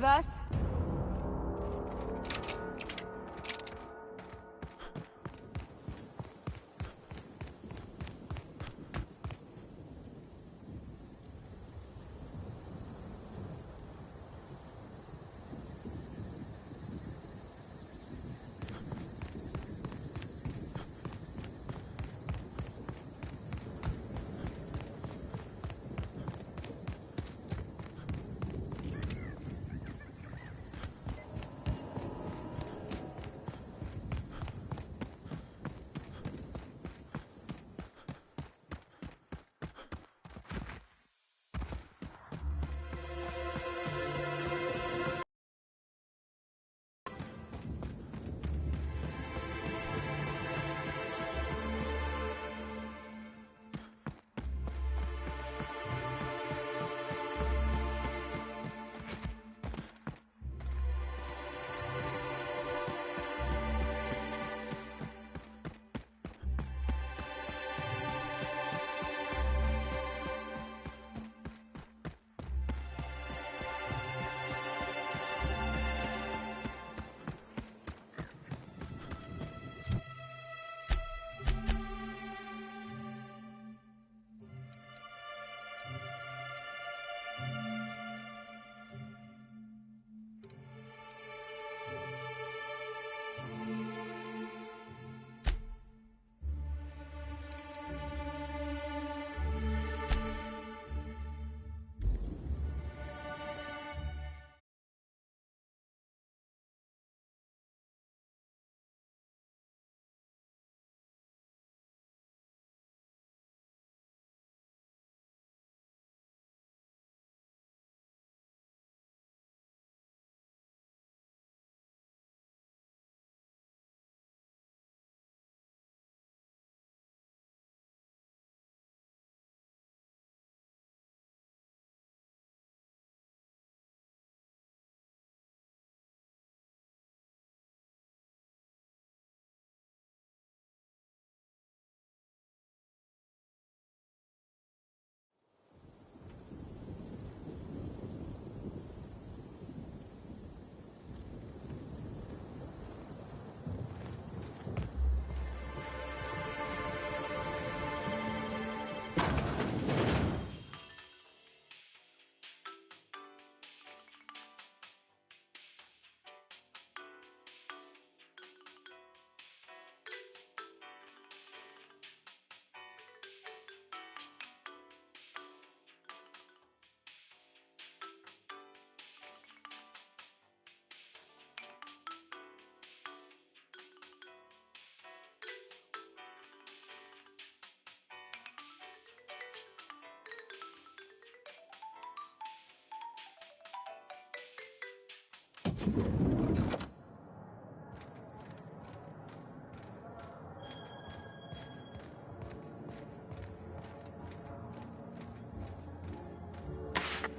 with us?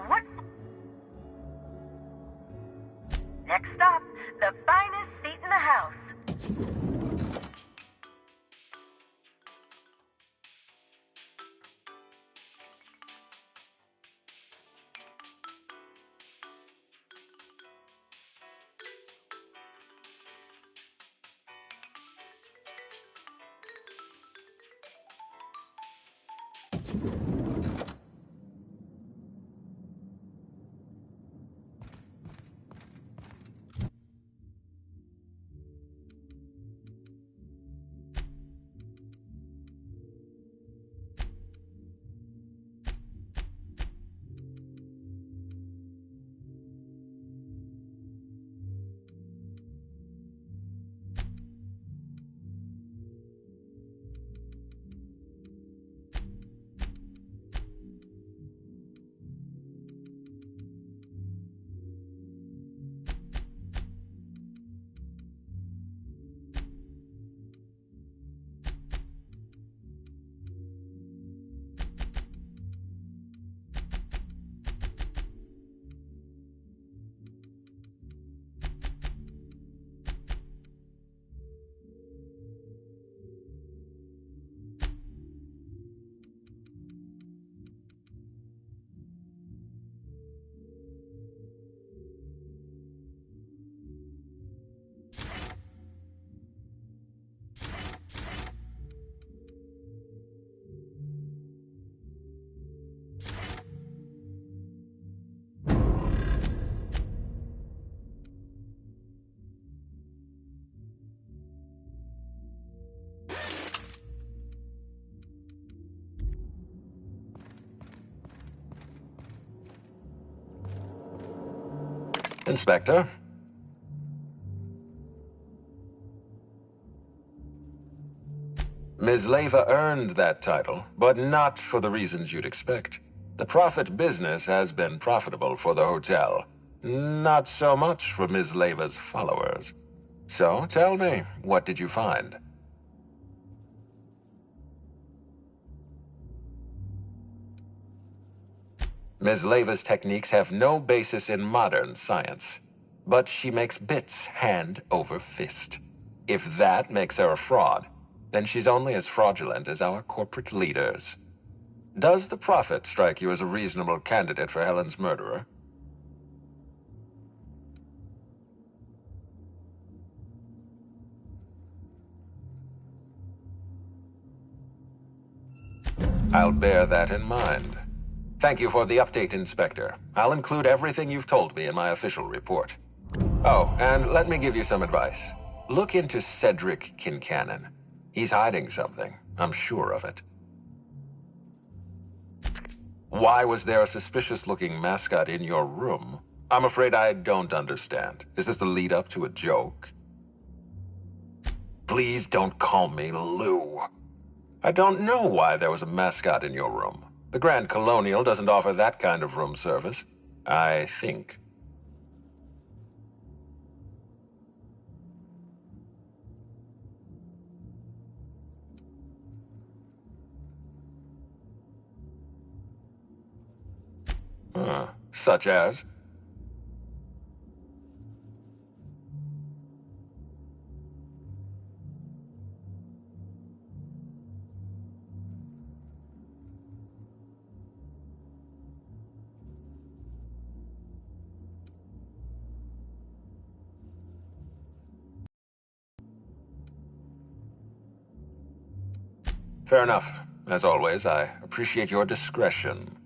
What? Next stop, the finest seat in the house. Inspector? Ms. Leyva earned that title, but not for the reasons you'd expect. The profit business has been profitable for the hotel. Not so much for Ms. Leyva's followers. So, tell me, what did you find? Ms. Leyva's techniques have no basis in modern science, but she makes bits hand over fist. If that makes her a fraud, then she's only as fraudulent as our corporate leaders. Does the Prophet strike you as a reasonable candidate for Helen's murderer? I'll bear that in mind. Thank you for the update, Inspector. I'll include everything you've told me in my official report. Oh, and let me give you some advice. Look into Cedric Kincannon. He's hiding something. I'm sure of it. Why was there a suspicious-looking mascot in your room? I'm afraid I don't understand. Is this the lead-up to a joke? Please don't call me Lou. I don't know why there was a mascot in your room. The Grand Colonial doesn't offer that kind of room service, I think. Such as? Fair enough. As always, I appreciate your discretion.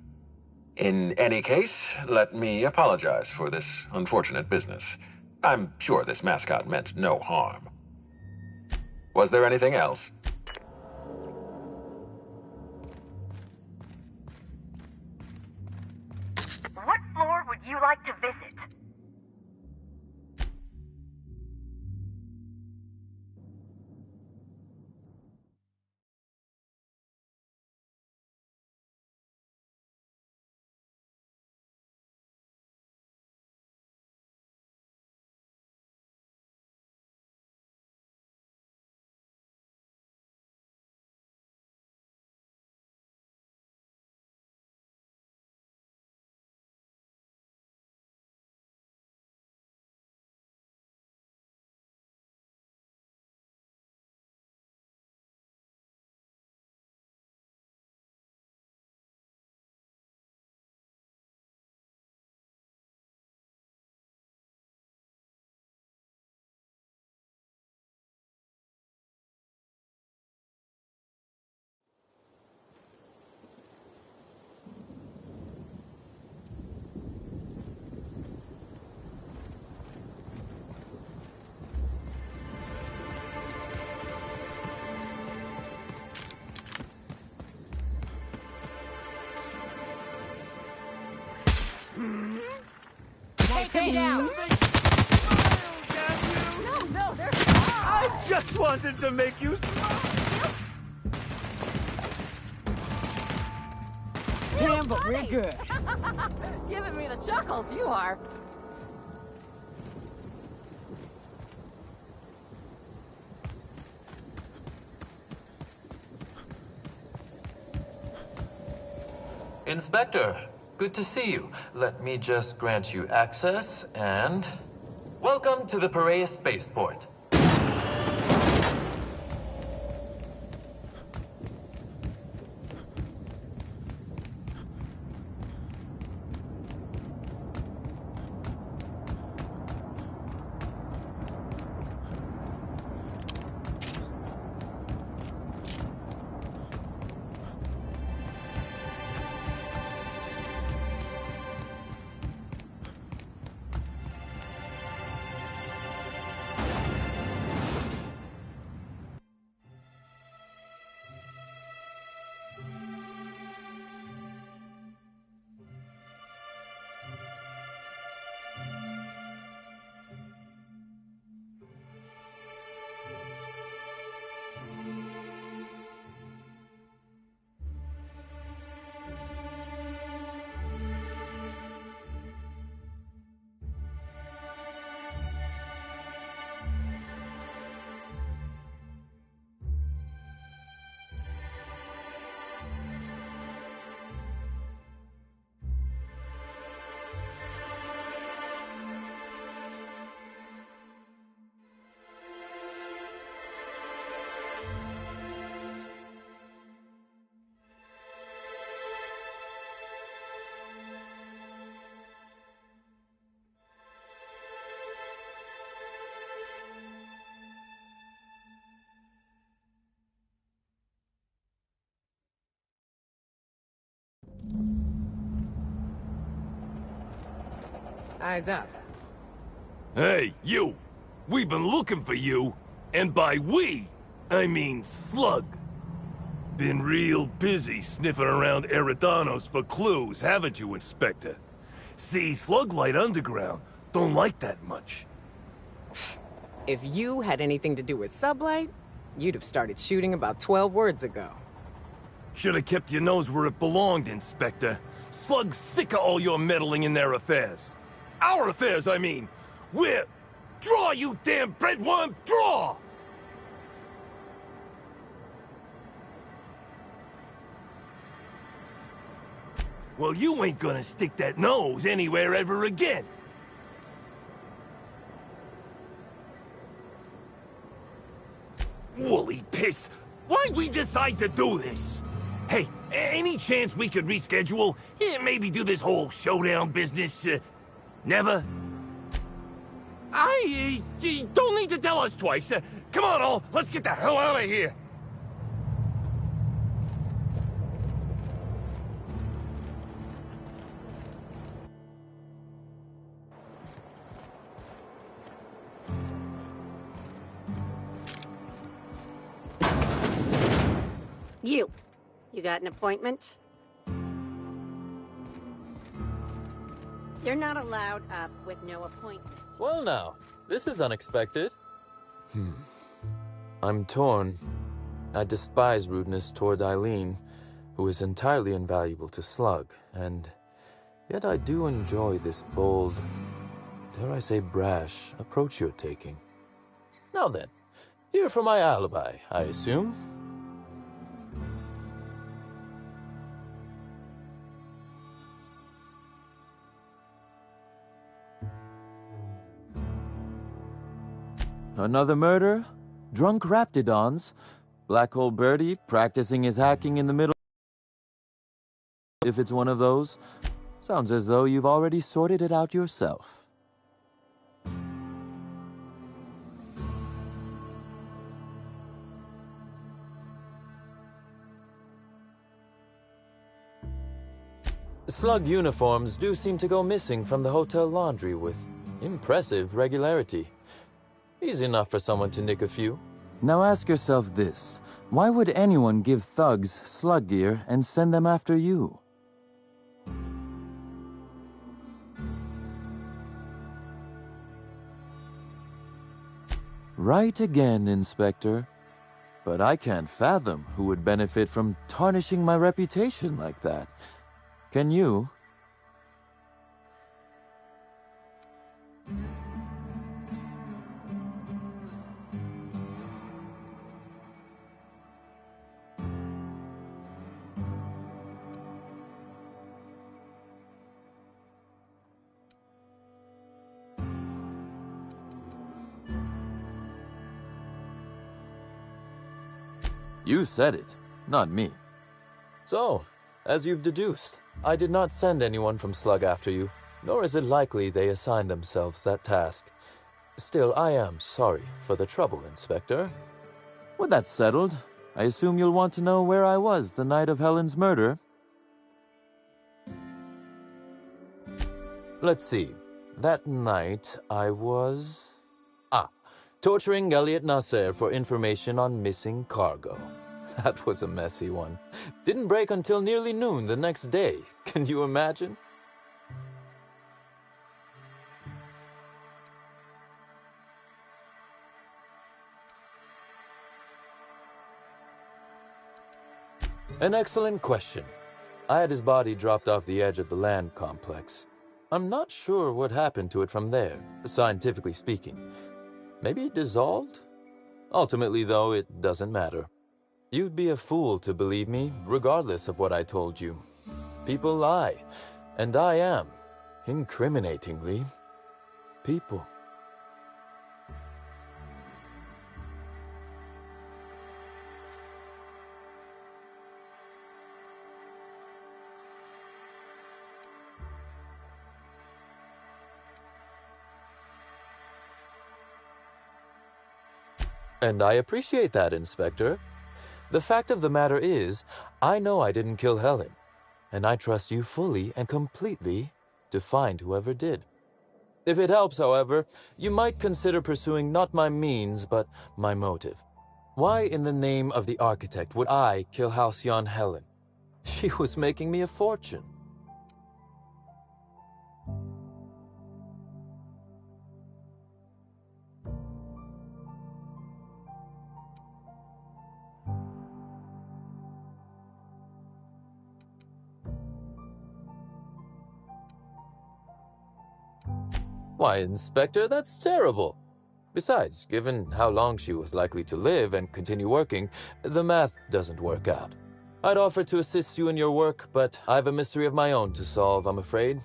In any case, let me apologize for this unfortunate business. I'm sure this mascot meant no harm. Was there anything else? What floor would you like to visit? Take him down! No, they're fine! I just wanted to make you smile! Damn, but we're good. Giving me the chuckles, you are. Inspector, good to see you. Let me just grant you access and... Welcome to the Piraeus Spaceport. Eyes up. Hey, you! We've been looking for you, and by we, I mean Slug. Been real busy sniffing around Eridanos for clues, haven't you, Inspector? See, Sluglight Underground don't like that much. If you had anything to do with Sublight, you'd have started shooting about 12 words ago. Should have kept your nose where it belonged, Inspector. Slug's sick of all your meddling in their affairs. Our affairs, I mean. We're... Draw, you damn breadworm, draw! Well, you ain't gonna stick that nose anywhere ever again. Woolly piss! Why'd we decide to do this? Hey, any chance we could reschedule? Maybe do this whole showdown business, never? You don't need to tell us twice. Come on, all, let's get the hell out of here. You got an appointment? You're not allowed up with no appointment. Well now, this is unexpected. I'm torn. I despise rudeness toward Eileen, who is entirely invaluable to Slug, and yet I do enjoy this bold, dare I say brash, approach you're taking. Now then, here for my alibi, I assume? Another murder? Drunk Raptidons? Black Hole Birdie practicing his hacking in the middle? If it's one of those, sounds as though you've already sorted it out yourself. Slug uniforms do seem to go missing from the hotel laundry with impressive regularity. Easy enough for someone to nick a few. Now ask yourself this. Why would anyone give thugs Slug gear and send them after you? Right again, Inspector. But I can't fathom who would benefit from tarnishing my reputation like that. Can you? You said it, not me. So, as you've deduced, I did not send anyone from Slug after you, nor is it likely they assigned themselves that task. Still, I am sorry for the trouble, Inspector. With that settled, I assume you'll want to know where I was the night of Helen's murder. Let's see. That night, I was... torturing Elliot Nasser for information on missing cargo. That was a messy one. Didn't break until nearly noon the next day. Can you imagine? An excellent question. I had his body dropped off the edge of the land complex. I'm not sure what happened to it from there, scientifically speaking. Maybe it dissolved? Ultimately, though, it doesn't matter. You'd be a fool to believe me, regardless of what I told you. People lie, and I am, incriminatingly, people. And I appreciate that, Inspector. The fact of the matter is, I know I didn't kill Helen, and I trust you fully and completely to find whoever did. If it helps, however, you might consider pursuing not my means, but my motive. Why in the name of the architect would I kill Halcyon Helen? She was making me a fortune. Why, Inspector, that's terrible. Besides, given how long she was likely to live and continue working, the math doesn't work out. I'd offer to assist you in your work, but I've a mystery of my own to solve, I'm afraid.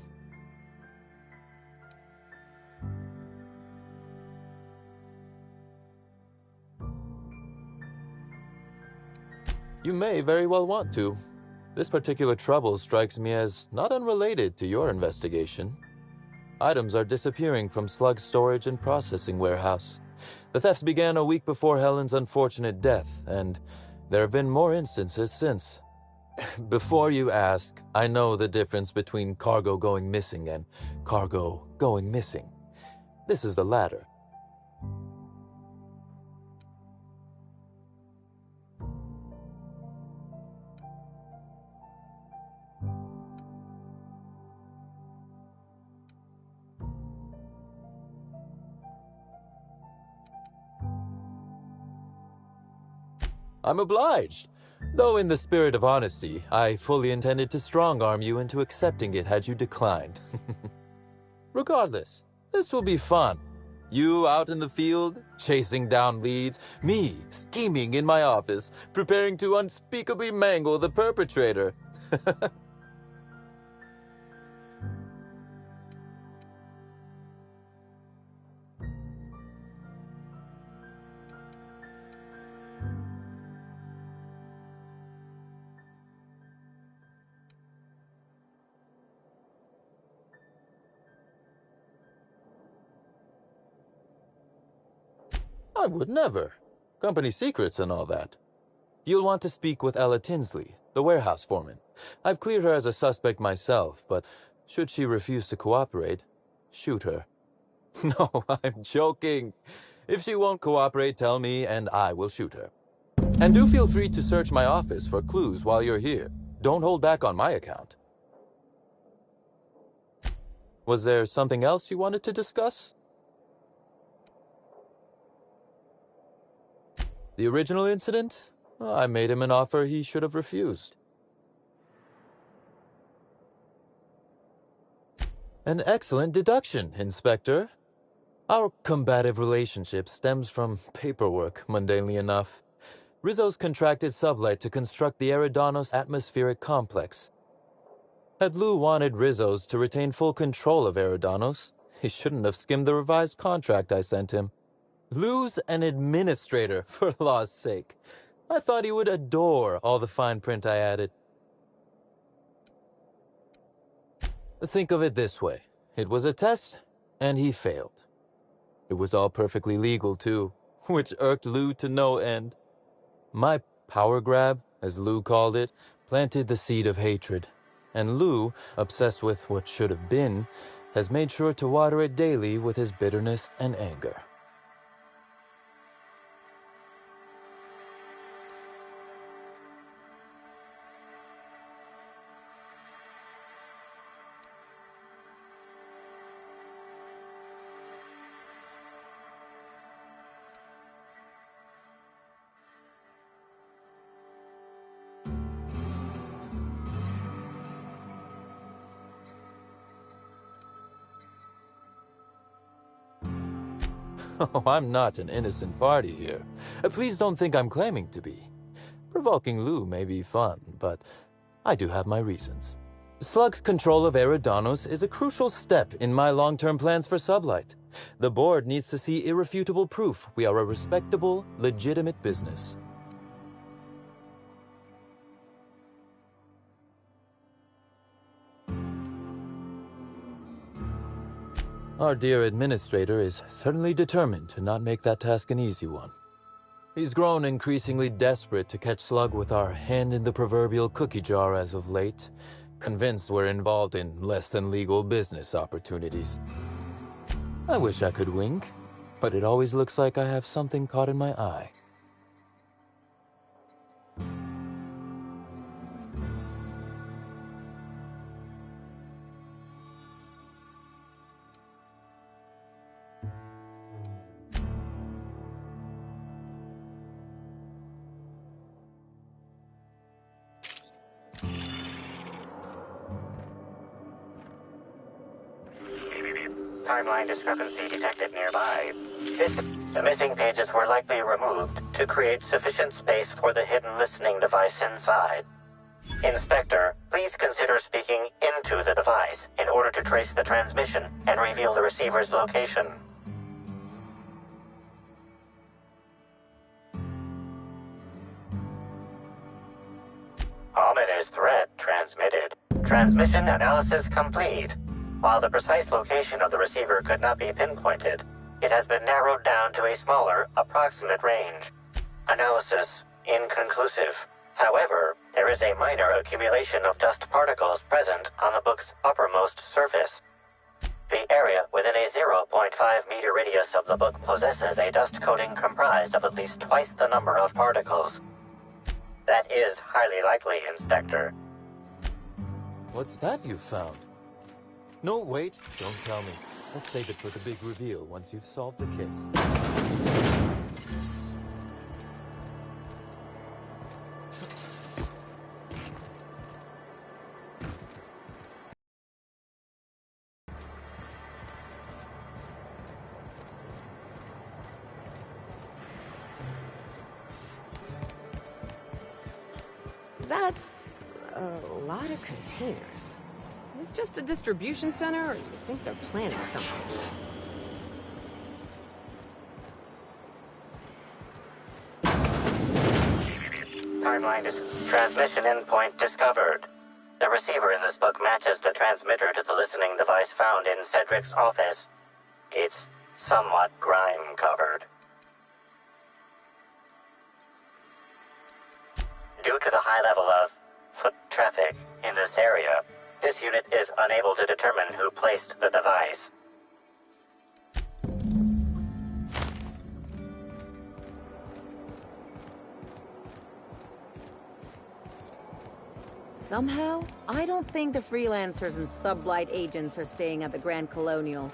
You may very well want to. This particular trouble strikes me as not unrelated to your investigation. Items are disappearing from Slug's storage and processing warehouse. The thefts began a week before Helen's unfortunate death, and there have been more instances since. Before you ask, I know the difference between cargo going missing and cargo going missing. This is the latter. I'm obliged. Though in the spirit of honesty, I fully intended to strong-arm you into accepting it had you declined. Regardless, this will be fun. You out in the field, chasing down leads, me scheming in my office, preparing to unspeakably mangle the perpetrator. I would never. Company secrets and all that. You'll want to speak with Ella Tinsley, the warehouse foreman. I've cleared her as a suspect myself, but should she refuse to cooperate, shoot her. No, I'm joking. If she won't cooperate, tell me and I will shoot her. And do feel free to search my office for clues while you're here. Don't hold back on my account. Was there something else you wanted to discuss? The original incident? I made him an offer he should have refused. An excellent deduction, Inspector. Our combative relationship stems from paperwork, mundanely enough. Rizzo's contracted Sublight to construct the Eridanos atmospheric complex. Had Lou wanted Rizzo's to retain full control of Eridanos, he shouldn't have skimmed the revised contract I sent him. Lou's an administrator, for law's sake. I thought he would adore all the fine print I added. Think of it this way. It was a test, and he failed. It was all perfectly legal, too, which irked Lou to no end. My power grab, as Lou called it, planted the seed of hatred. And Lou, obsessed with what should have been, has made sure to water it daily with his bitterness and anger. Oh, I'm not an innocent party here. Please don't think I'm claiming to be. Provoking Lou may be fun, but I do have my reasons. Slug's control of Eridanos is a crucial step in my long-term plans for Sublight. The board needs to see irrefutable proof we are a respectable, legitimate business. Our dear administrator is certainly determined to not make that task an easy one. He's grown increasingly desperate to catch Slug with our hand in the proverbial cookie jar as of late, convinced we're involved in less than legal business opportunities. I wish I could wink, but it always looks like I have something caught in my eye. Timeline discrepancy detected nearby. The missing pages were likely removed to create sufficient space for the hidden listening device inside. Inspector, please consider speaking into the device in order to trace the transmission and reveal the receiver's location. Ominous threat transmitted. Transmission analysis complete. While the precise location of the receiver could not be pinpointed, it has been narrowed down to a smaller, approximate range. Analysis inconclusive. However, there is a minor accumulation of dust particles present on the book's uppermost surface. The area within a 0.5-meter radius of the book possesses a dust coating comprised of at least twice the number of particles. That is highly likely, Inspector. What's that you found? No, wait, don't tell me. Let's save it for the big reveal once you've solved the case. That's a lot of containers. Is this just a distribution center, or do you think they're planning something? Timeline is transmission endpoint discovered. The receiver in this book matches the transmitter to the listening device found in Cedric's office. It's somewhat grime-covered. Due to the high level of foot traffic in this area, this unit is unable to determine who placed the device. Somehow, I don't think the freelancers and sublight agents are staying at the Grand Colonial.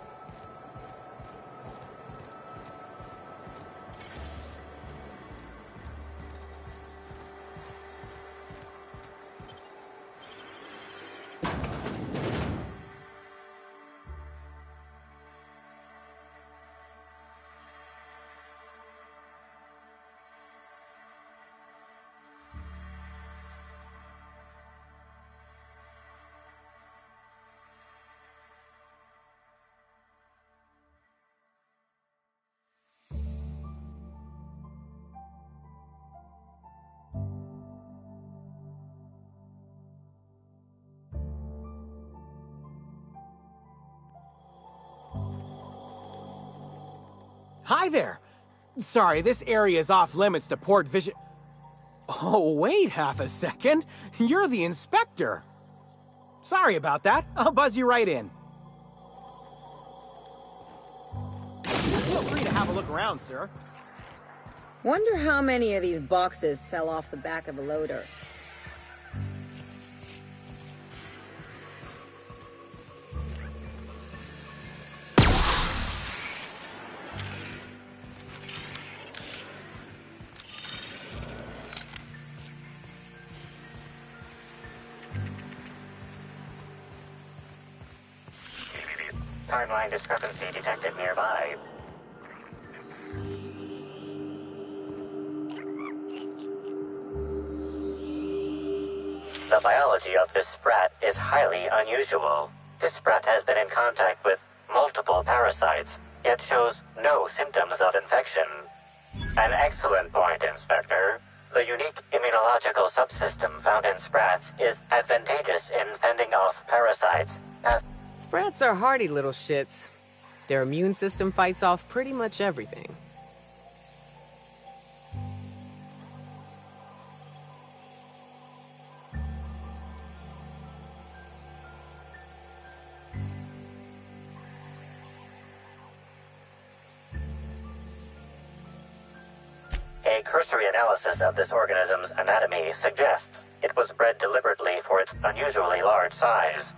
Hi there! Sorry, this area is off limits to port vision. Oh, wait half a second. You're the inspector. Sorry about that. I'll buzz you right in. Feel free to have a look around, sir. Wonder how many of these boxes fell off the back of a loader. Timeline discrepancy detected nearby. The biology of this sprat is highly unusual. This sprat has been in contact with multiple parasites, yet shows no symptoms of infection. An excellent point, Inspector. The unique immunological subsystem found in sprats is advantageous in fending off parasites. Sprats are hardy little shits. Their immune system fights off pretty much everything. A cursory analysis of this organism's anatomy suggests it was bred deliberately for its unusually large size.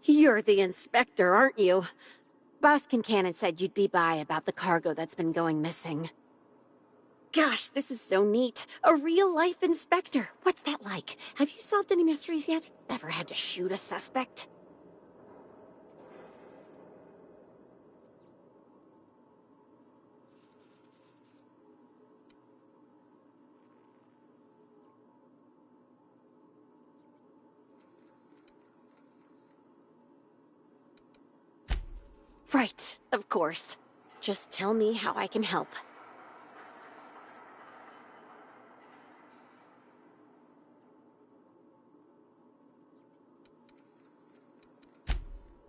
You're the inspector, aren't you? Boss Kincannon said you'd be by about the cargo that's been going missing. Gosh, this is so neat. A real-life inspector. What's that like? Have you solved any mysteries yet? Ever had to shoot a suspect? Right, of course. Just tell me how I can help.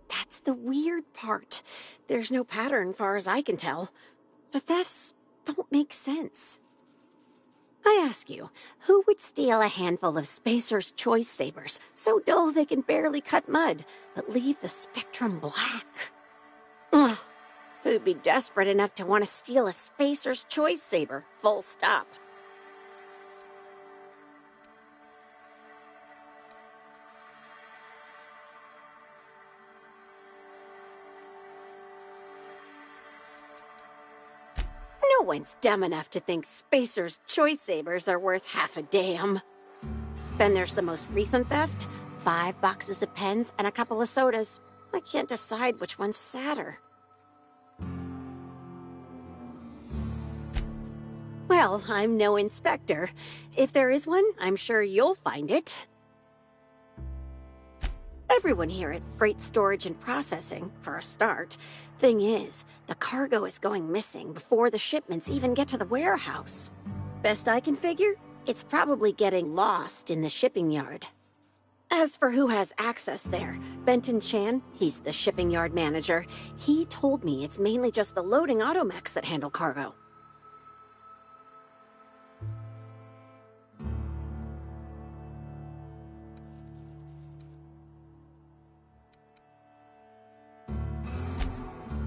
That's the weird part. There's no pattern, far as I can tell. The thefts don't make sense. I ask you, who would steal a handful of Spacer's Choice Sabers, so dull they can barely cut mud, but leave the spectrum black? Ugh. Who'd be desperate enough to want to steal a Spacer's Choice Saber, full stop? No one's dumb enough to think Spacer's Choice Sabers are worth half a damn. Then there's the most recent theft. 5 boxes of pens and a couple of sodas. I can't decide which one's sadder. Well, I'm no inspector. If there is one, I'm sure you'll find it. Everyone here at Freight Storage and Processing, for a start. Thing is, the cargo is going missing before the shipments even get to the warehouse. Best I can figure, it's probably getting lost in the shipping yard. As for who has access there, Benton Chan, he's the shipping yard manager. He told me it's mainly just the loading automechs that handle cargo.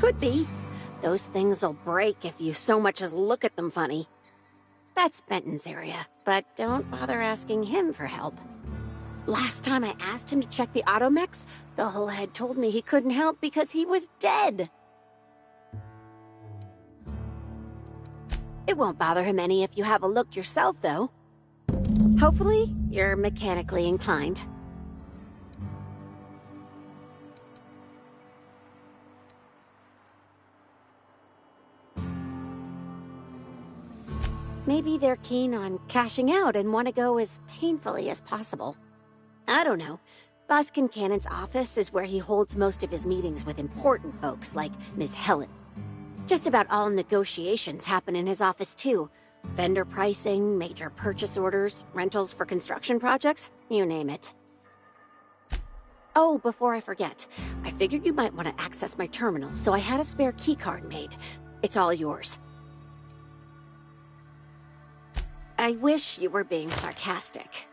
Could be. Those things'll break if you so much as look at them funny. That's Benton's area, but don't bother asking him for help. Last time I asked him to check the automechs, the whole head told me he couldn't help because he was dead. It won't bother him any if you have a look yourself, though. Hopefully, you're mechanically inclined. Maybe they're keen on cashing out and want to go as painfully as possible. I don't know. Boss Kincannon's office is where he holds most of his meetings with important folks like Miss Helen. Just about all negotiations happen in his office too. Vendor pricing, major purchase orders, rentals for construction projects, you name it. Oh, before I forget, I figured you might want to access my terminal, so I had a spare keycard made. It's all yours. I wish you were being sarcastic.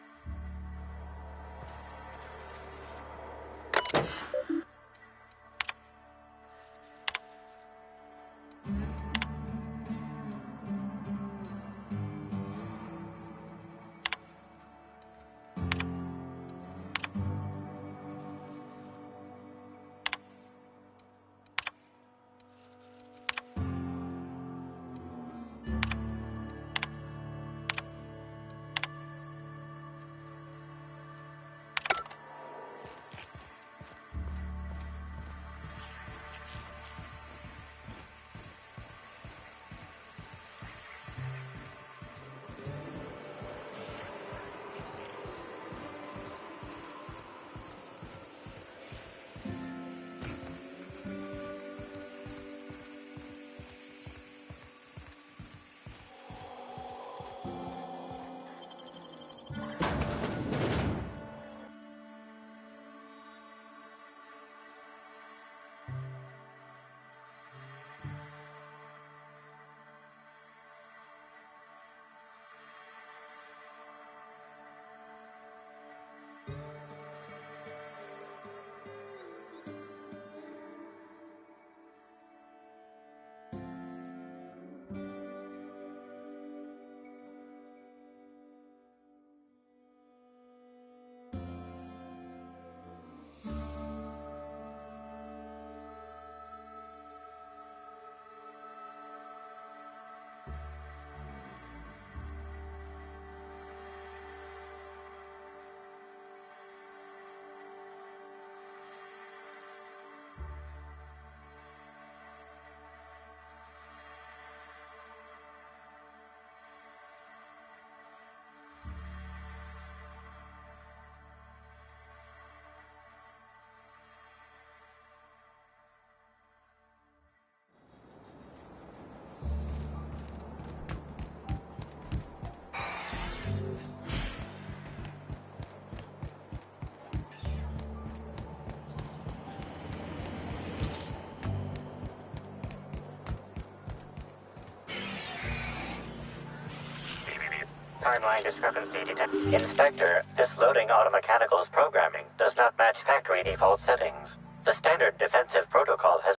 Timeline discrepancy detected. Inspector, this loading automechanical's programming does not match factory default settings. The standard defensive protocol has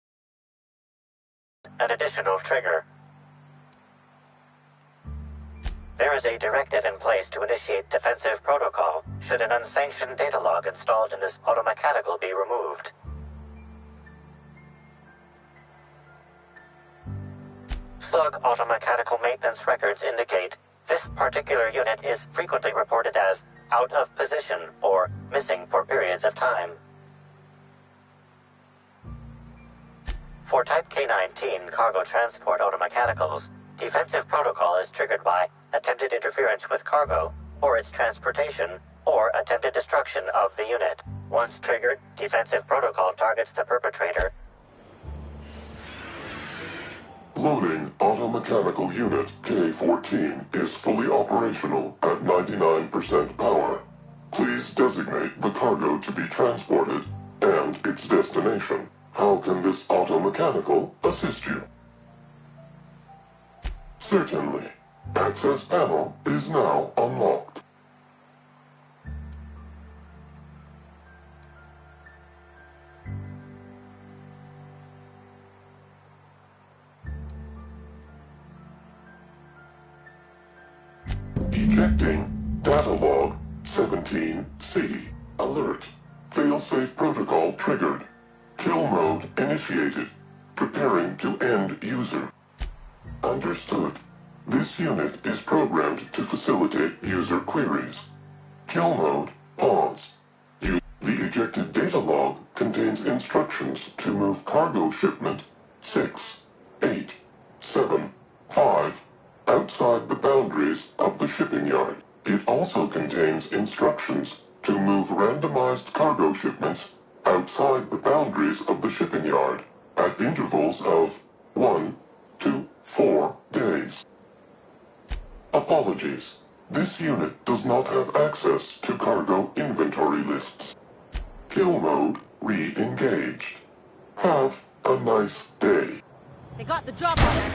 an additional trigger. There is a directive in place to initiate defensive protocol should an unsanctioned data log installed in this automechanical be removed. Slug automechanical maintenance records indicate this particular unit is frequently reported as out of position or missing for periods of time. For Type K-19 cargo transport automechanicals, defensive protocol is triggered by attempted interference with cargo, or its transportation, or attempted destruction of the unit. Once triggered, defensive protocol targets the perpetrator. Loading automechanical unit K-14 is fully operational at 99% power. Please designate the cargo to be transported and its destination. How can this automechanical assist you? Certainly. Access panel is now unlocked. Ejecting data log 17C. Alert. Failsafe protocol triggered. Kill mode initiated. Preparing to end user. Understood. This unit is programmed to facilitate user queries. Kill mode pause. The ejected data log contains instructions to move cargo shipment 6, 8, 7, 5 outside the boundaries of the shipping yard. It also contains instructions to move randomized cargo shipments outside the boundaries of the shipping yard at intervals of 1 to 4 days. Apologies. This unit does not have access to cargo inventory lists. Kill mode re-engaged. Have a nice day. They got the job done.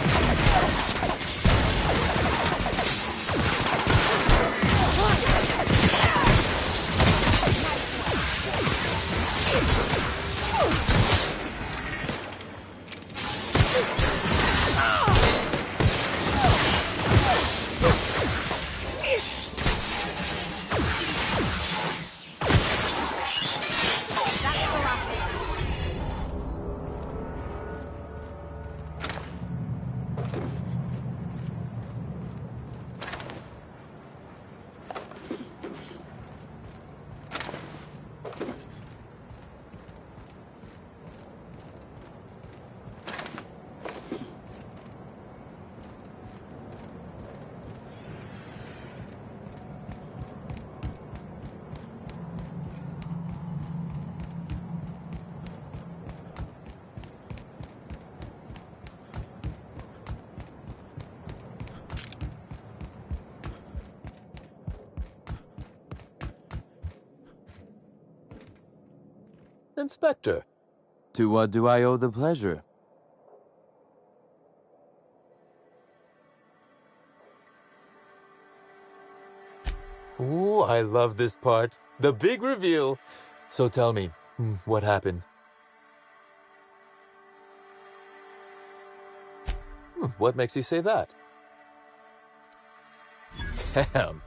Inspector. To what do I owe the pleasure? Ooh, I love this part. The big reveal. So tell me, what happened? What makes you say that? Damn,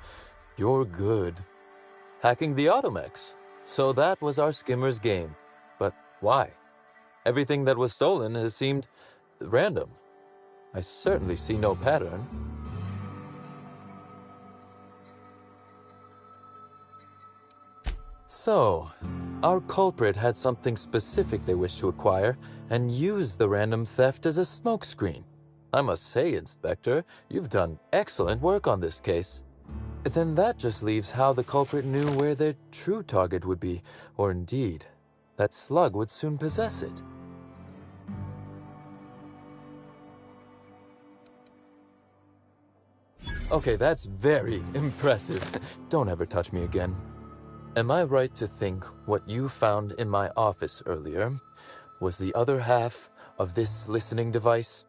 you're good. Hacking the Automex. So that was our skimmer's game. But why? Everything that was stolen has seemed random. I certainly see no pattern. So, our culprit had something specific they wished to acquire and used the random theft as a smokescreen. I must say, Inspector, you've done excellent work on this case. Then that just leaves how the culprit knew where their true target would be, or indeed, that Slug would soon possess it. Okay, that's very impressive. Don't ever touch me again. Am I right to think what you found in my office earlier was the other half of this listening device?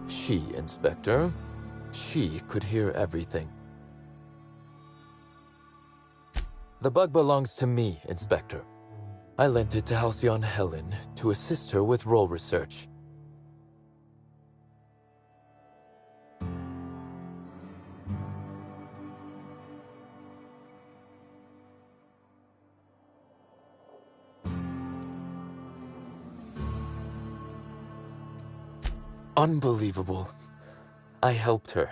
She, Inspector. She could hear everything. The bug belongs to me, Inspector. I lent it to Halcyon Helen to assist her with role research. Unbelievable. I helped her.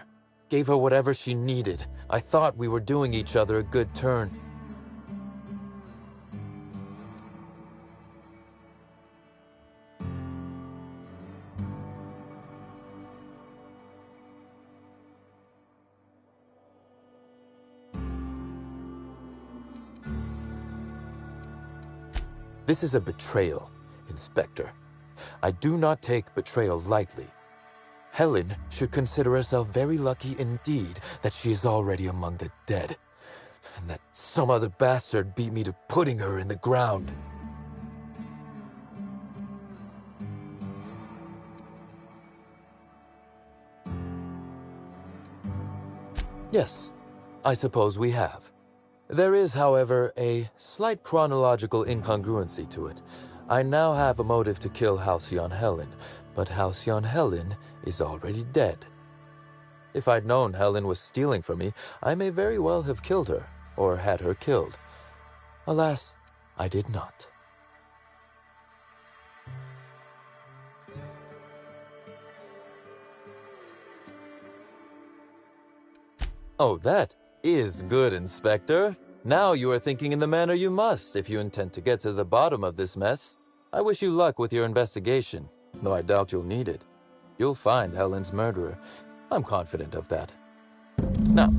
Gave her whatever she needed. I thought we were doing each other a good turn. This is a betrayal, Inspector. I do not take betrayal lightly. Helen should consider herself very lucky indeed that she is already among the dead, and that some other bastard beat me to putting her in the ground. Yes, I suppose we have. There is, however, a slight chronological incongruency to it. I now have a motive to kill Halcyon Helen, but Halcyon Helen is already dead. If I'd known Helen was stealing from me, I may very well have killed her, or had her killed. Alas, I did not. Oh, that is good, Inspector. Now you are thinking in the manner you must if you intend to get to the bottom of this mess. I wish you luck with your investigation, though I doubt you'll need it. You'll find Helen's murderer. I'm confident of that. Now,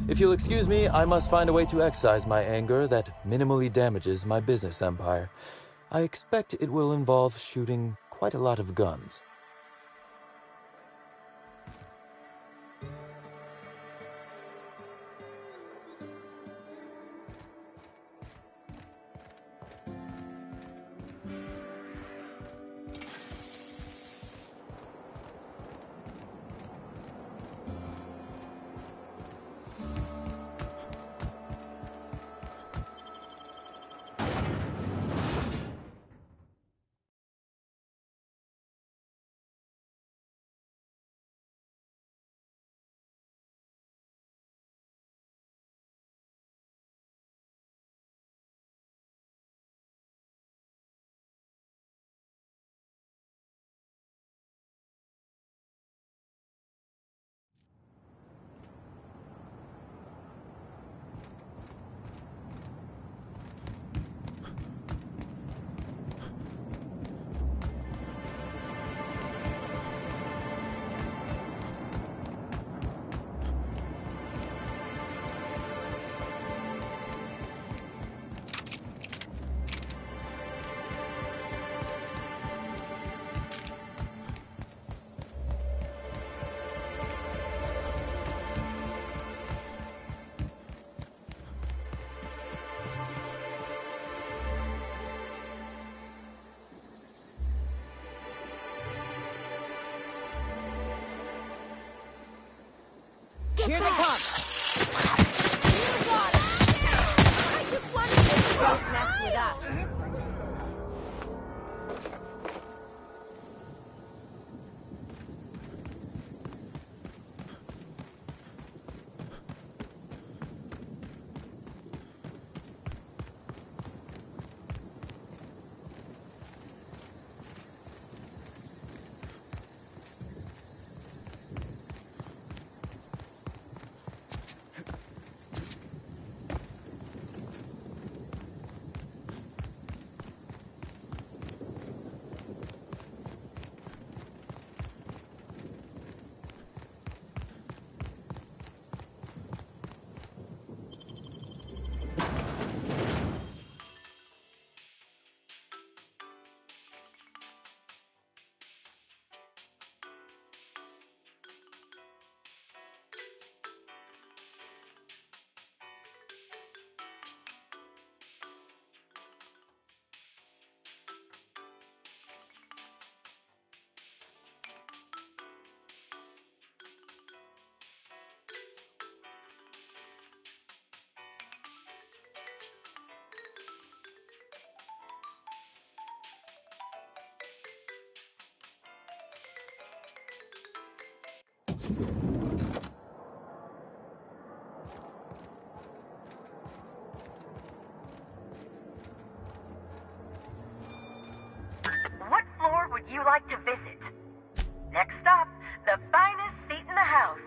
if you'll excuse me, I must find a way to excise my anger that minimally damages my business empire. I expect it will involve shooting quite a lot of guns. Here they come! You got it! I just wanted to don't mess with us. What floor would you like to visit? Next stop, the finest seat in the house.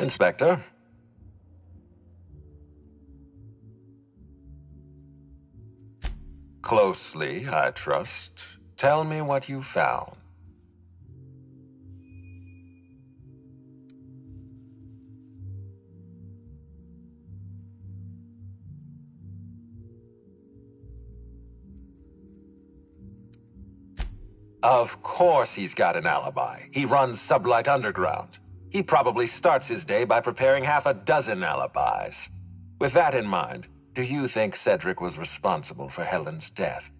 Inspector? Closely, I trust. Tell me what you found. Of course he's got an alibi. He runs Sublight Underground. He probably starts his day by preparing half a dozen alibis. With that in mind, do you think Cedric was responsible for Helen's death?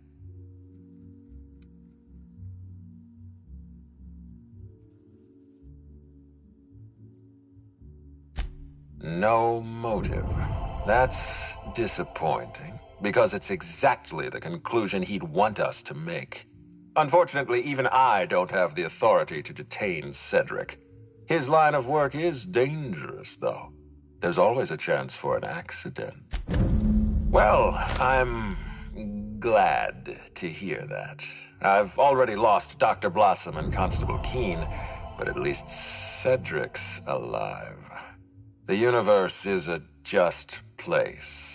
No motive. That's disappointing, because it's exactly the conclusion he'd want us to make. Unfortunately, even I don't have the authority to detain Cedric. His line of work is dangerous, though. There's always a chance for an accident. Well, I'm glad to hear that. I've already lost Dr. Blossom and Constable Keene, but at least Cedric's alive. The universe is a just place.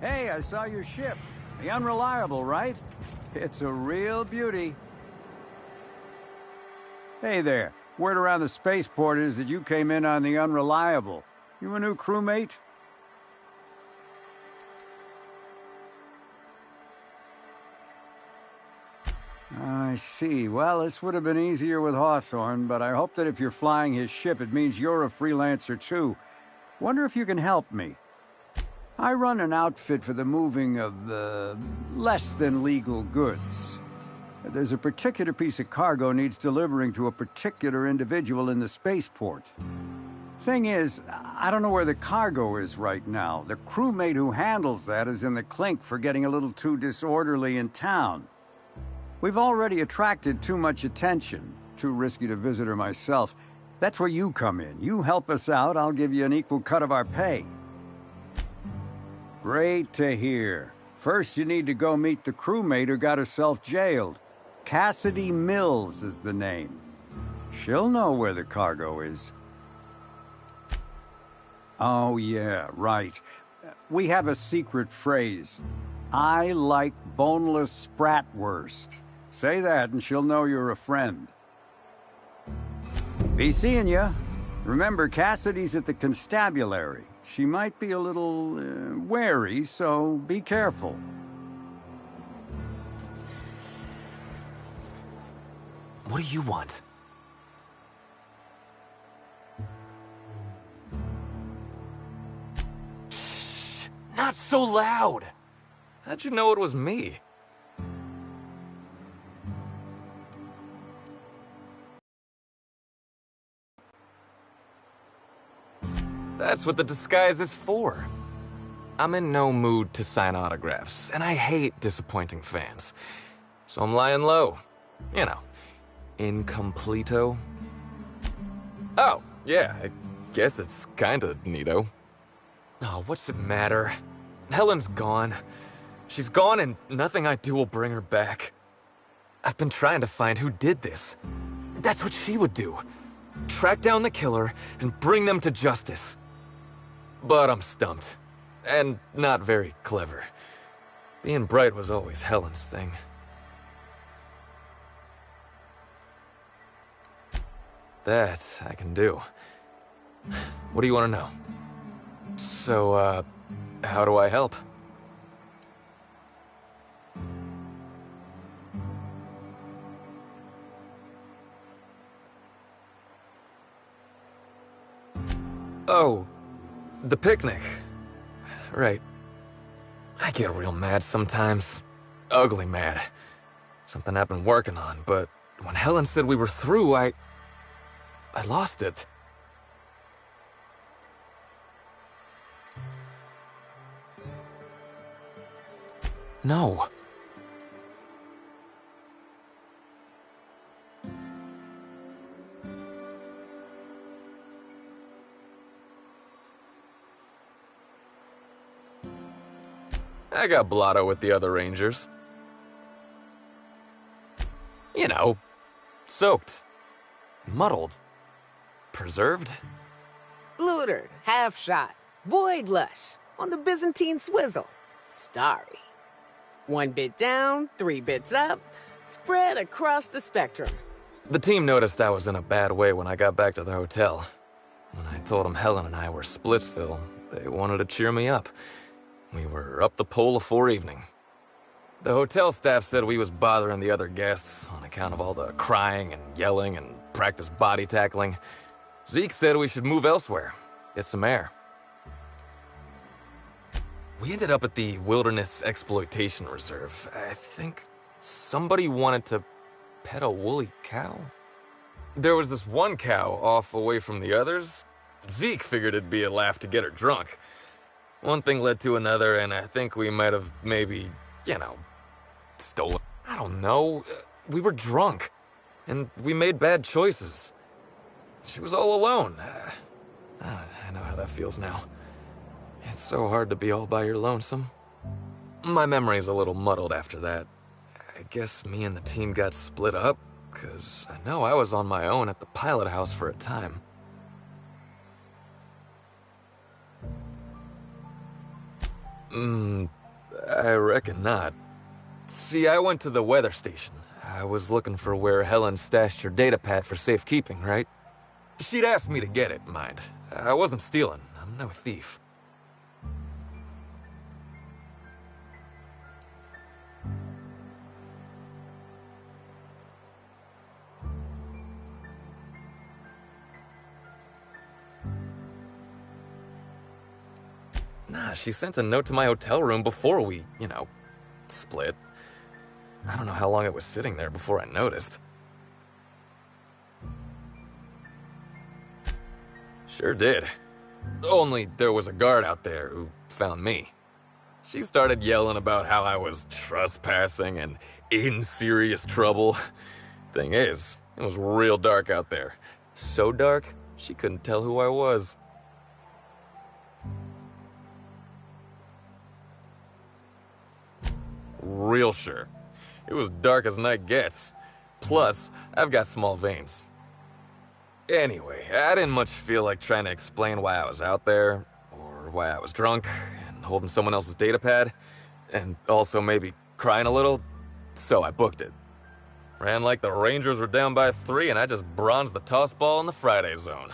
Hey, I saw your ship. The Unreliable, right? It's a real beauty. Hey there. Word around the spaceport is that you came in on the Unreliable. You a new crewmate? I see. Well, this would have been easier with Hawthorne, but I hope that if you're flying his ship, it means you're a freelancer too. Wonder if you can help me. I run an outfit for the moving of, less than legal goods. There's a particular piece of cargo needs delivering to a particular individual in the spaceport. Thing is, I don't know where the cargo is right now. The crewmate who handles that is in the clink for getting a little too disorderly in town. We've already attracted too much attention. Too risky to visit her myself. That's where you come in. You help us out, I'll give you an equal cut of our pay. Great to hear. First, you need to go meet the crewmate who got herself jailed. Cassidy Mills is the name. She'll know where the cargo is. Oh, yeah, right. We have a secret phrase. I like boneless spratwurst. Say that and she'll know you're a friend. Be seeing ya. Remember, Cassidy's at the constabulary. She might be a little wary, so be careful. What do you want? Shh! Not so loud! How'd you know it was me? That's what the disguise is for. I'm in no mood to sign autographs, and I hate disappointing fans. So I'm lying low. You know, incompleto. Oh, yeah, I guess it's kinda neato. Oh, what's it matter? Helen's gone. She's gone and nothing I do will bring her back. I've been trying to find who did this. That's what she would do. Track down the killer and bring them to justice. But I'm stumped. And not very clever. Being bright was always Helen's thing. That I can do. What do you want to know? So, how do I help? Oh, the picnic. Right. I get real mad sometimes. Ugly mad. Something I've been working on, but when Helen said we were through, I lost it. No. I got blotto with the other Rangers. You know, soaked, muddled, preserved. Blutered, half shot, void lush, on the Byzantine swizzle, starry. 1 bit down, 3 bits up, spread across the spectrum. The team noticed I was in a bad way when I got back to the hotel. When I told them Helen and I were Splitsville, they wanted to cheer me up. We were up the pole afore evening. The hotel staff said we was bothering the other guests on account of all the crying and yelling and practice body tackling. Zeke said we should move elsewhere, get some air. We ended up at the Wilderness Exploitation Reserve. I think somebody wanted to pet a woolly cow. There was this one cow off away from the others. Zeke figured it'd be a laugh to get her drunk. One thing led to another, and I think we might have maybe, you know, stolen. I don't know. We were drunk, and we made bad choices. She was all alone. I know how that feels now. It's so hard to be all by your lonesome. My memory's a little muddled after that. I guess me and the team got split up, because I know I was on my own at the pilot house for a time. I reckon not. See, I went to the weather station. I was looking for where Helen stashed her datapad for safekeeping, right? She'd asked me to get it, mind. I wasn't stealing. I'm no thief. Nah, she sent a note to my hotel room before we, split. I don't know how long it was sitting there before I noticed. Sure did. Only there was a guard out there who found me. She started yelling about how I was trespassing and in serious trouble. Thing is, it was real dark out there. So dark, she couldn't tell who I was. Real sure. It was dark as night gets. Plus, I've got small veins. Anyway, I didn't much feel like trying to explain why I was out there, or why I was drunk, and holding someone else's datapad, and also maybe crying a little, so I booked it. Ran like the Rangers were down by 3, and I just bronzed the toss ball in the Friday zone.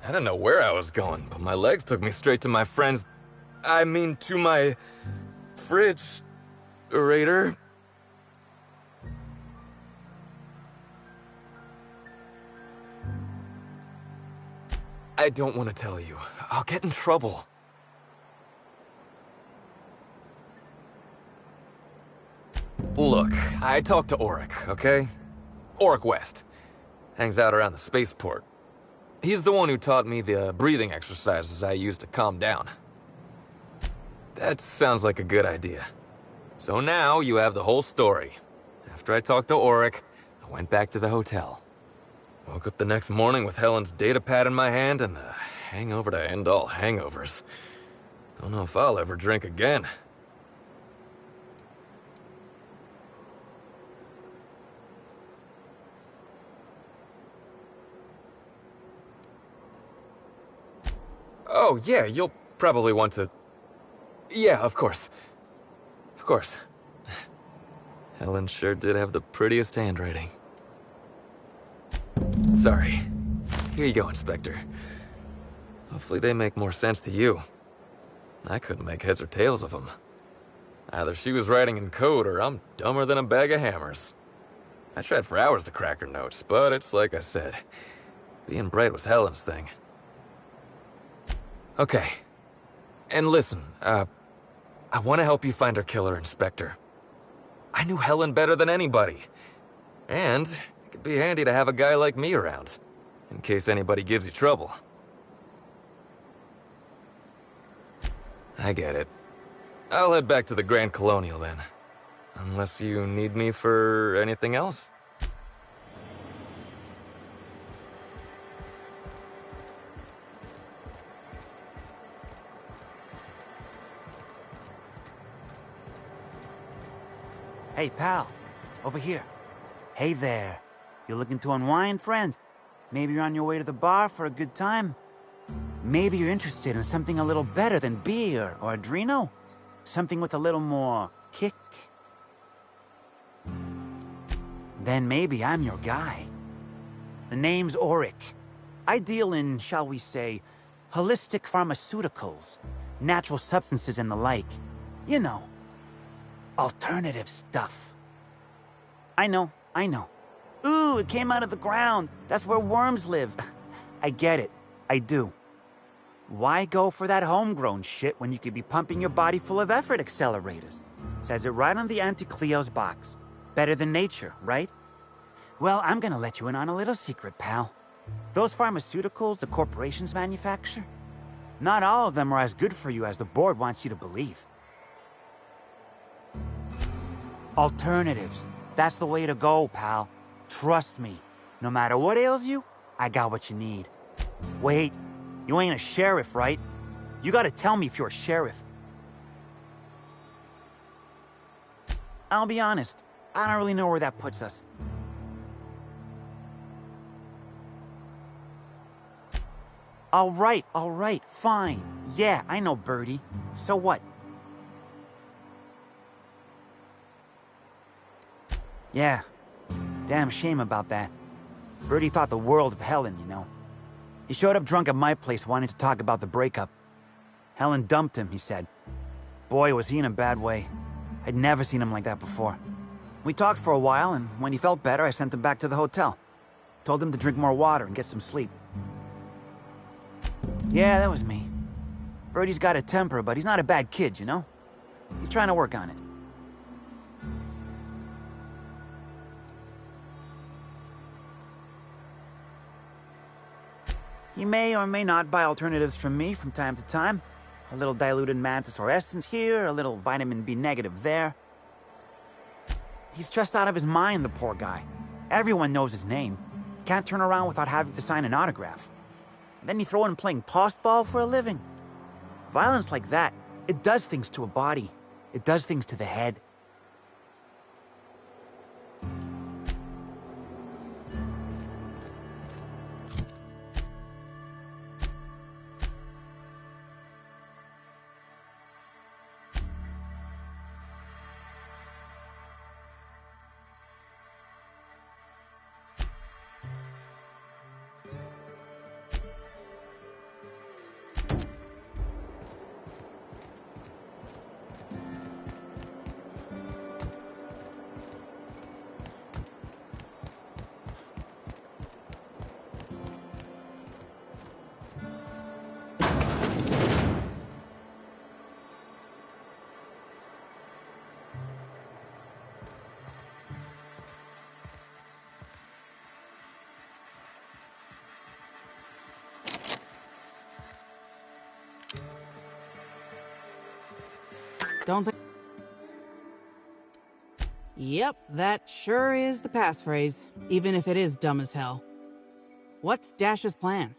I didn't know where I was going, but my legs took me straight to my friend's... to my... fridge-rator. I don't want to tell you. I'll get in trouble. Look, I talked to Auric, okay? Auric West. Hangs out around the spaceport. He's the one who taught me the breathing exercises I use to calm down. That sounds like a good idea. So now you have the whole story. After I talked to Auric, I went back to the hotel. Woke up the next morning with Helen's datapad in my hand and the hangover to end all hangovers. Don't know if I'll ever drink again. Oh, yeah, you'll probably want to... Yeah, of course. Of course. Helen sure did have the prettiest handwriting. Sorry. Here you go, Inspector. Hopefully they make more sense to you. I couldn't make heads or tails of them. Either she was writing in code or I'm dumber than a bag of hammers. I tried for hours to crack her notes, but it's like I said. Being bright was Helen's thing. Okay. And listen, I want to help you find her killer, Inspector. I knew Helen better than anybody. And it could be handy to have a guy like me around, in case anybody gives you trouble. I get it. I'll head back to the Grand Colonial then. Unless you need me for anything else? Hey, pal. Over here. Hey there. You looking to unwind, friend? Maybe you're on your way to the bar for a good time? Maybe you're interested in something a little better than beer or Adreno? Something with a little more kick? Then maybe I'm your guy. The name's Auric. I deal in, shall we say, holistic pharmaceuticals, natural substances and the like. You know, alternative stuff. I know. Ooh, it came out of the ground. That's where worms live. I get it. I do. Why go for that homegrown shit when you could be pumping your body full of effort accelerators? Says it right on the Auntie Cleo's box. Better than nature, right? Well, I'm gonna let you in on a little secret, pal. Those pharmaceuticals the corporations manufacture, not all of them are as good for you as the board wants you to believe. Alternatives. That's the way to go, pal. Trust me. No matter what ails you, I got what you need. Wait, you ain't a sheriff, right? You gotta tell me if you're a sheriff. I'll be honest, I don't really know where that puts us. All right, fine. Yeah, I know Birdie. So what? Yeah, damn shame about that. Birdie thought the world of Helen, you know. He showed up drunk at my place wanting to talk about the breakup. Helen dumped him, he said. Boy, was he in a bad way. I'd never seen him like that before. We talked for a while, and when he felt better, I sent him back to the hotel. Told him to drink more water and get some sleep. Yeah, that was me. Birdie's got a temper, but he's not a bad kid, you know? He's trying to work on it. He may or may not buy alternatives from me from time to time. A little diluted Mantis or Essence here, a little vitamin B negative there. He's stressed out of his mind, the poor guy. Everyone knows his name. Can't turn around without having to sign an autograph. And then you throw in playing tossball for a living. Violence like that, it does things to a body. It does things to the head. Don't think... Yep, that sure is the passphrase, even if it is dumb as hell. What's Dash's plan?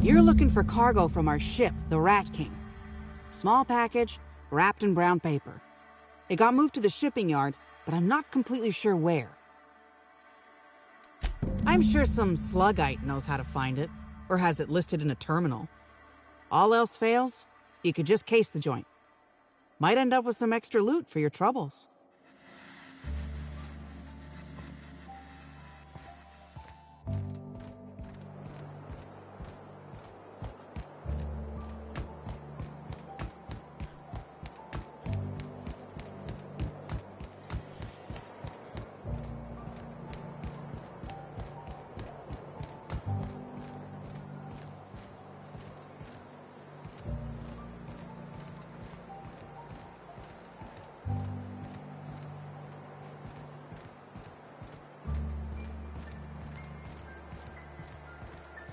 You're looking for cargo from our ship, the Rat King. Small package, wrapped in brown paper. It got moved to the shipping yard, but I'm not completely sure where. I'm sure some sluggite knows how to find it, or has it listed in a terminal. All else fails, you could just case the joint. Might end up with some extra loot for your troubles.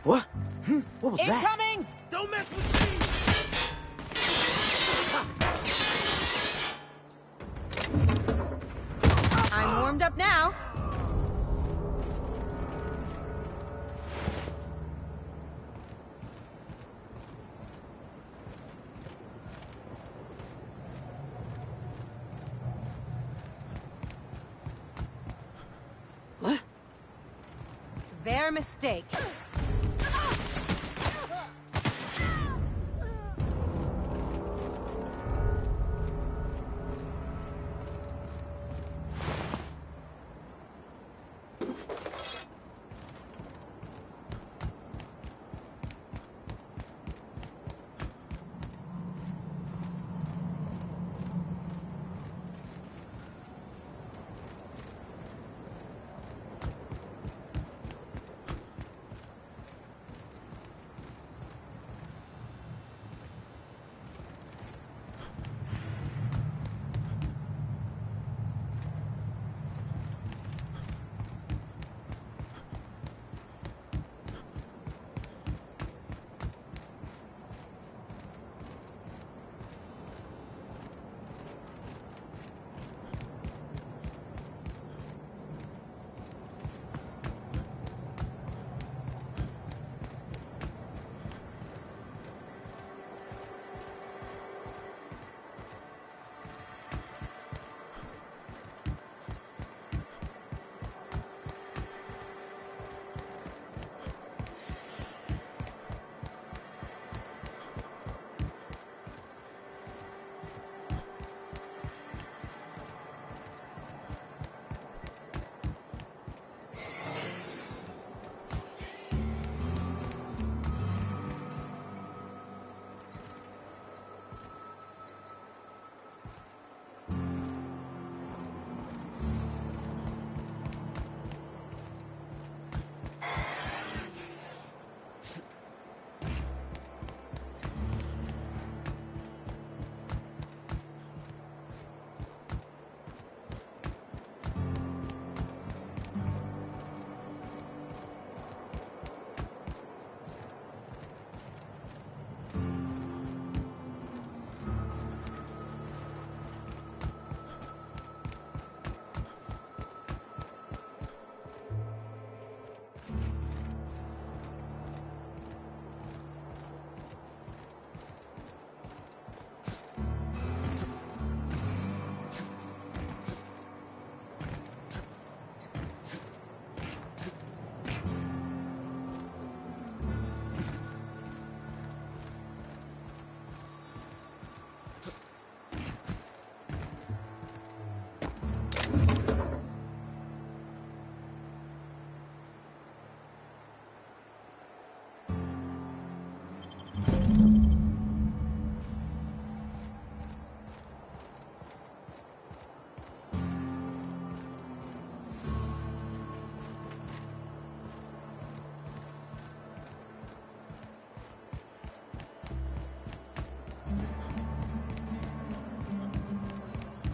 What? What was that? Incoming! Don't mess with me! I'm warmed up now. What? Their mistake.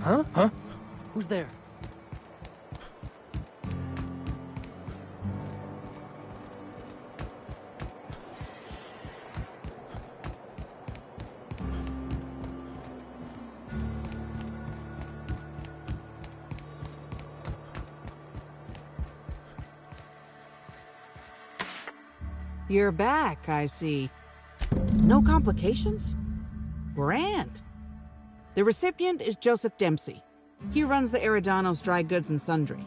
Huh? Huh? Who's there? You're back, I see. No complications? Grand. The recipient is Joseph Dempsey. He runs the Eridanos Dry Goods and Sundry.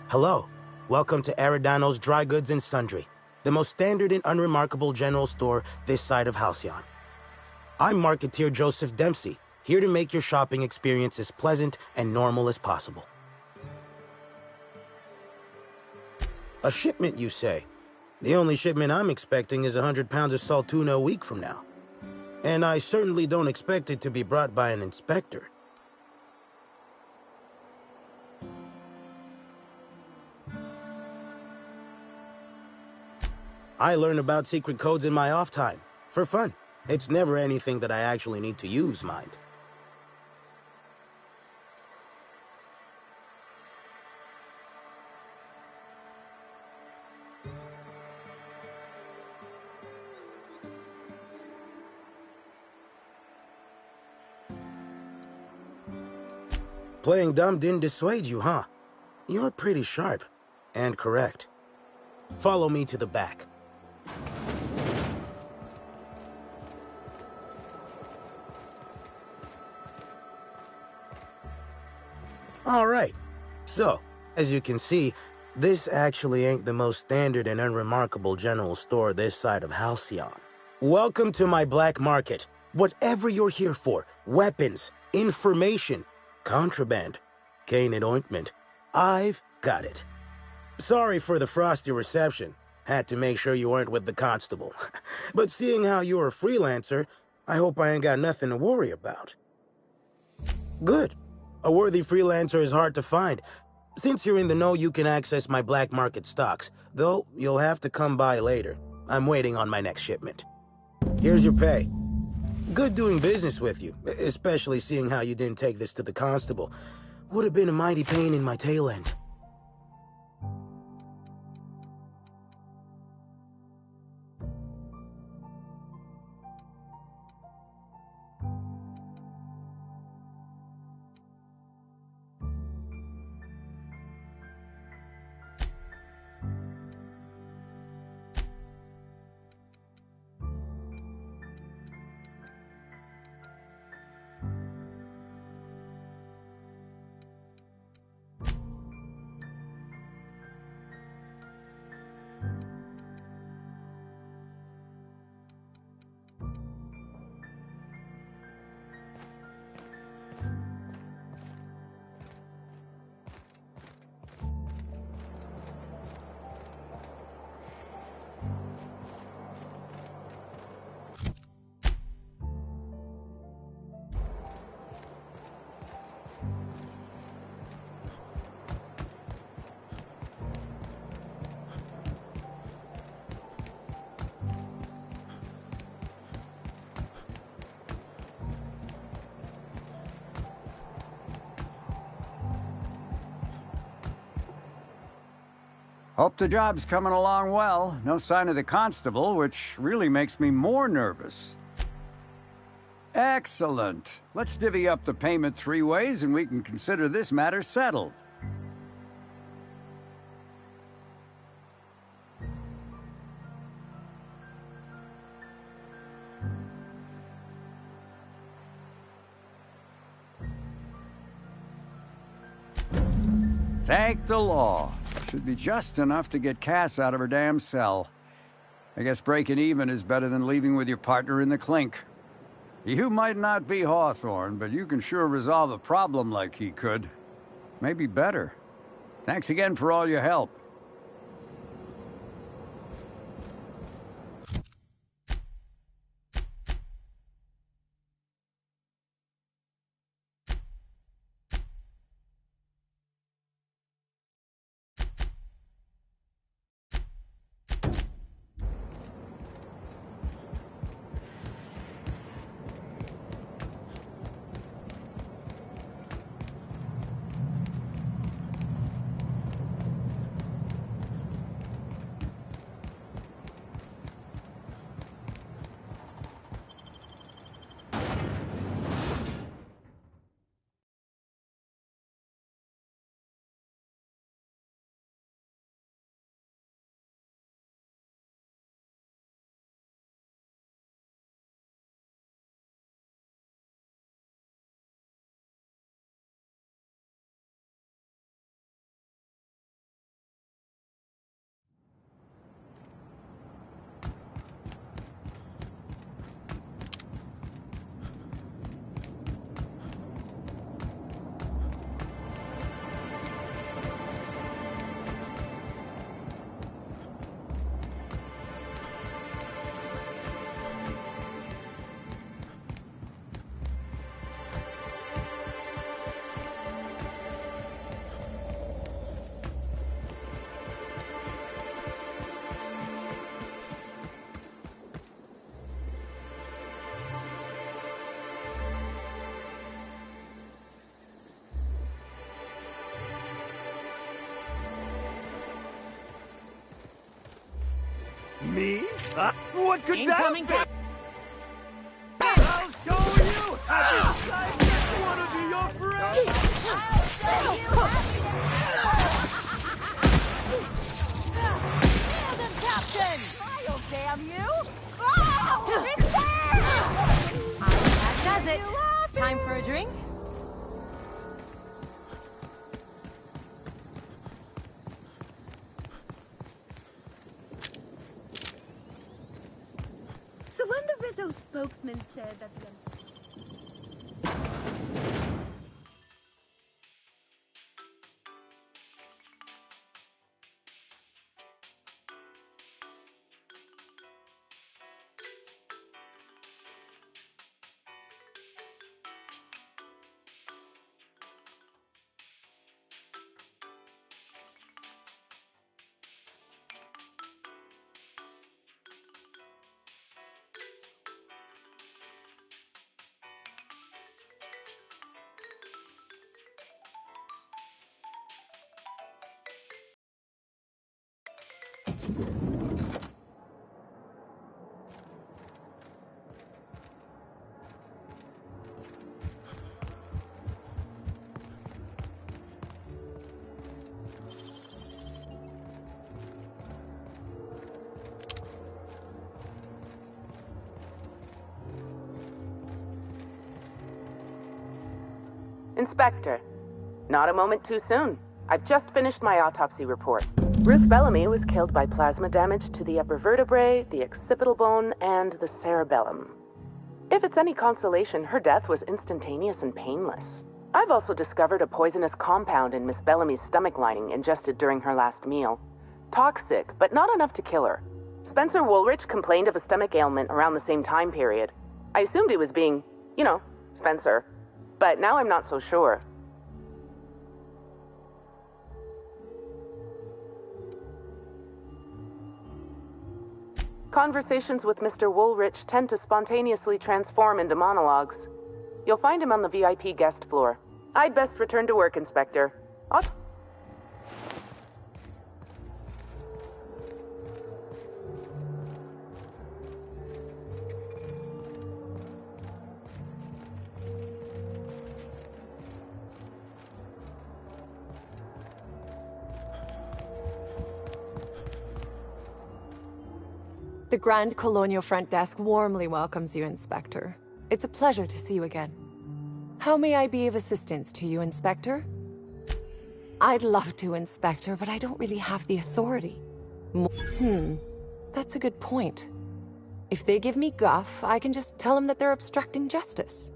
Hello. Welcome to Eridanos Dry Goods and Sundry, the most standard and unremarkable general store this side of Halcyon. I'm Marketeer Joseph Dempsey, here to make your shopping experience as pleasant and normal as possible. A shipment, you say? The only shipment I'm expecting is 100 pounds of salt tuna a week from now. And I certainly don't expect it to be brought by an inspector. I learn about secret codes in my off time, for fun. It's never anything that I actually need to use, mind. Playing dumb didn't dissuade you, huh? You're pretty sharp, and correct. Follow me to the back. All right. So, as you can see, this actually ain't the most standard and unremarkable general store this side of Halcyon. Welcome to my black market. Whatever you're here for, weapons, information, contraband, cane and ointment, I've got it. Sorry for the frosty reception. Had to make sure you weren't with the constable. But seeing how you're a freelancer, I hope I ain't got nothing to worry about. Good. A worthy freelancer is hard to find. Since you're in the know, you can access my black market stocks, though you'll have to come by later. I'm waiting on my next shipment. Here's your pay. Good doing business with you, especially seeing how you didn't take this to the constable. Would have been a mighty pain in my tail end. Hope the job's coming along well. No sign of the constable, which really makes me more nervous. Excellent. Let's divvy up the payment 3 ways and we can consider this matter settled. Thank the law. Should be just enough to get Cass out of her damn cell. I guess breaking even is better than leaving with your partner in the clink. You might not be Hawthorne, but you can sure resolve a problem like he could. Maybe better. Thanks again for all your help. Me? What could Incoming that have been? I'll show you! I wanna be your friend! Nailed him, Captain! I'll damn you! Oh, it's there! That does it. Time for a drink? So when the Rizzo spokesman said that the... Inspector, not a moment too soon. I've just finished my autopsy report. Ruth Bellamy was killed by plasma damage to the upper vertebrae, the occipital bone, and the cerebellum. If it's any consolation, her death was instantaneous and painless. I've also discovered a poisonous compound in Miss Bellamy's stomach lining ingested during her last meal. Toxic, but not enough to kill her. Spencer Woolrich complained of a stomach ailment around the same time period. I assumed he was being, Spencer. But now I'm not so sure. Conversations with Mr. Woolrich tend to spontaneously transform into monologues. You'll find him on the VIP guest floor. I'd best return to work, Inspector. The Grand Colonial Front Desk warmly welcomes you, Inspector. It's a pleasure to see you again. How may I be of assistance to you, Inspector? I'd love to, Inspector, but I don't really have the authority. That's a good point. If they give me guff, I can just tell them that they're obstructing justice.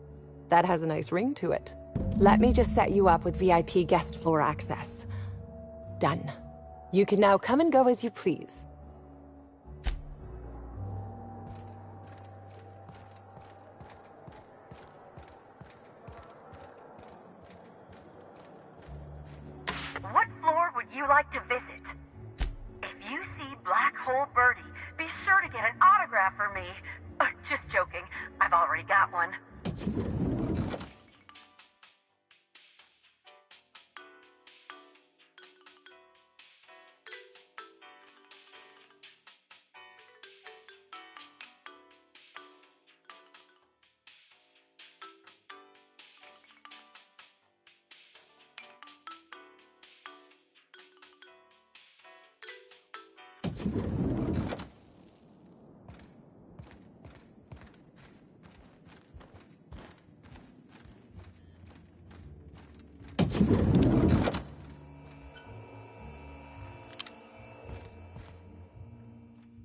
That has a nice ring to it. Let me just set you up with VIP guest floor access. Done. You can now come and go as you please. What floor would you like to visit? If you see Black Hole Birdie, be sure to get an autograph for me. Just joking. I've already got one.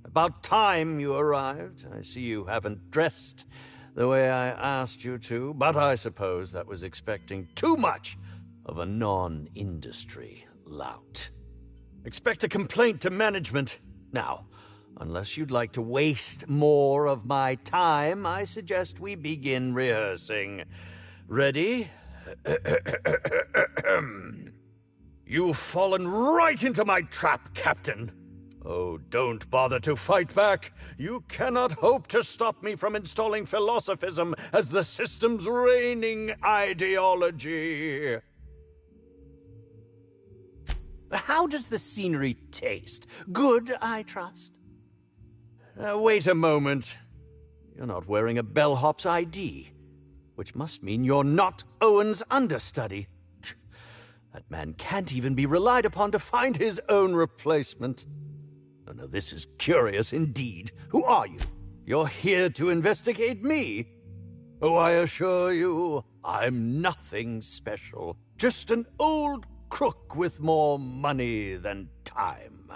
About time you arrived. I see you haven't dressed the way I asked you to, but I suppose that was expecting too much of a non-industry lout. Expect a complaint to management. Now, unless you'd like to waste more of my time, I suggest we begin rehearsing. Ready? You've fallen right into my trap, Captain. Oh, don't bother to fight back. You cannot hope to stop me from installing philosophism as the system's reigning ideology. How does the scenery taste? Good, I trust? Wait a moment. You're not wearing a bellhop's ID, which must mean you're not Owen's understudy. That man can't even be relied upon to find his own replacement. Oh, no, this is curious indeed. Who are you? You're here to investigate me? Oh, I assure you, I'm nothing special. Just an old crook with more money than time.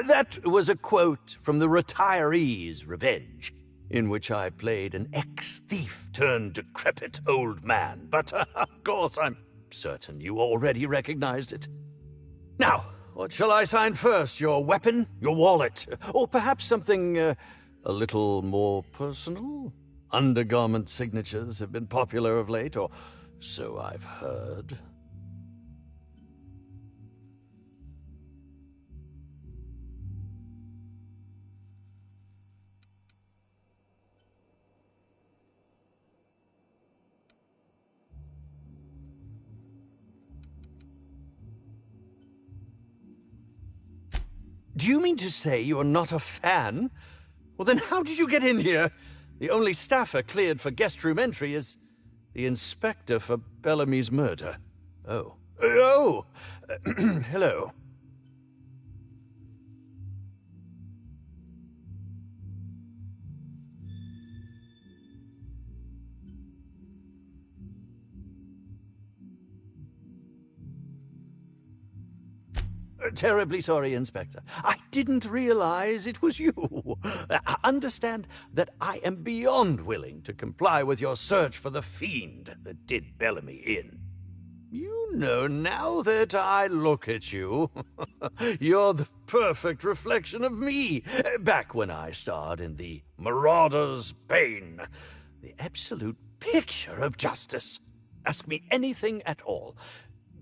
That was a quote from The Retiree's Revenge, in which I played an ex-thief turned decrepit old man. But, of course, I'm certain you already recognized it. Now, what shall I sign first? Your weapon? Your wallet? Or perhaps something a little more personal? Undergarment signatures have been popular of late, or so I've heard. Do you mean to say you're not a fan? Well, then how did you get in here? The only staffer cleared for guest room entry is the inspector for Bellamy's murder. Oh. Oh! Hello. Terribly sorry, Inspector. I didn't realize it was you. Understand that I am beyond willing to comply with your search for the fiend that did Bellamy in. You know, now that I look at you, you're the perfect reflection of me, back when I starred in The Marauder's Bane. The absolute picture of justice. Ask me anything at all.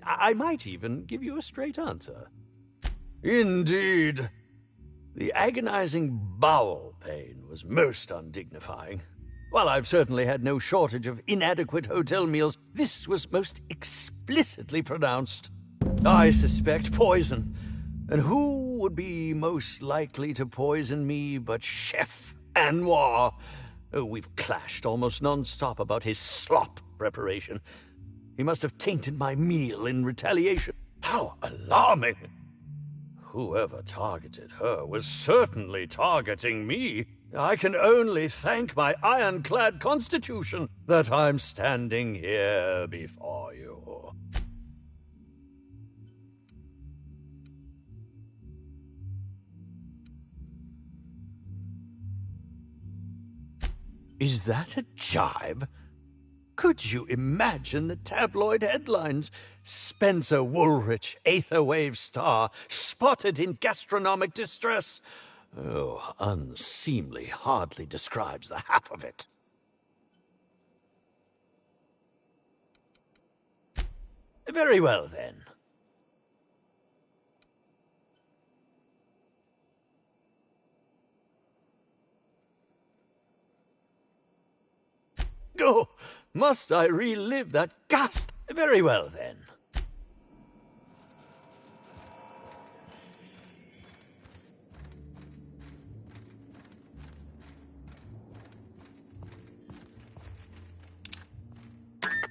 I might even give you a straight answer. Indeed. The agonizing bowel pain was most undignifying. While I've certainly had no shortage of inadequate hotel meals, this was most explicitly pronounced. I suspect poison. And who would be most likely to poison me but Chef Anwar? Oh, we've clashed almost non-stop about his slop preparation. He must have tainted my meal in retaliation. How alarming! Whoever targeted her was certainly targeting me. I can only thank my ironclad constitution that I'm standing here before you. Is that a jibe? Could you imagine the tabloid headlines? Spencer Woolrich, Aetherwave star, spotted in gastronomic distress. Oh, unseemly hardly describes the half of it. Very well, then. Oh, must I relive that ghast? Very well, then.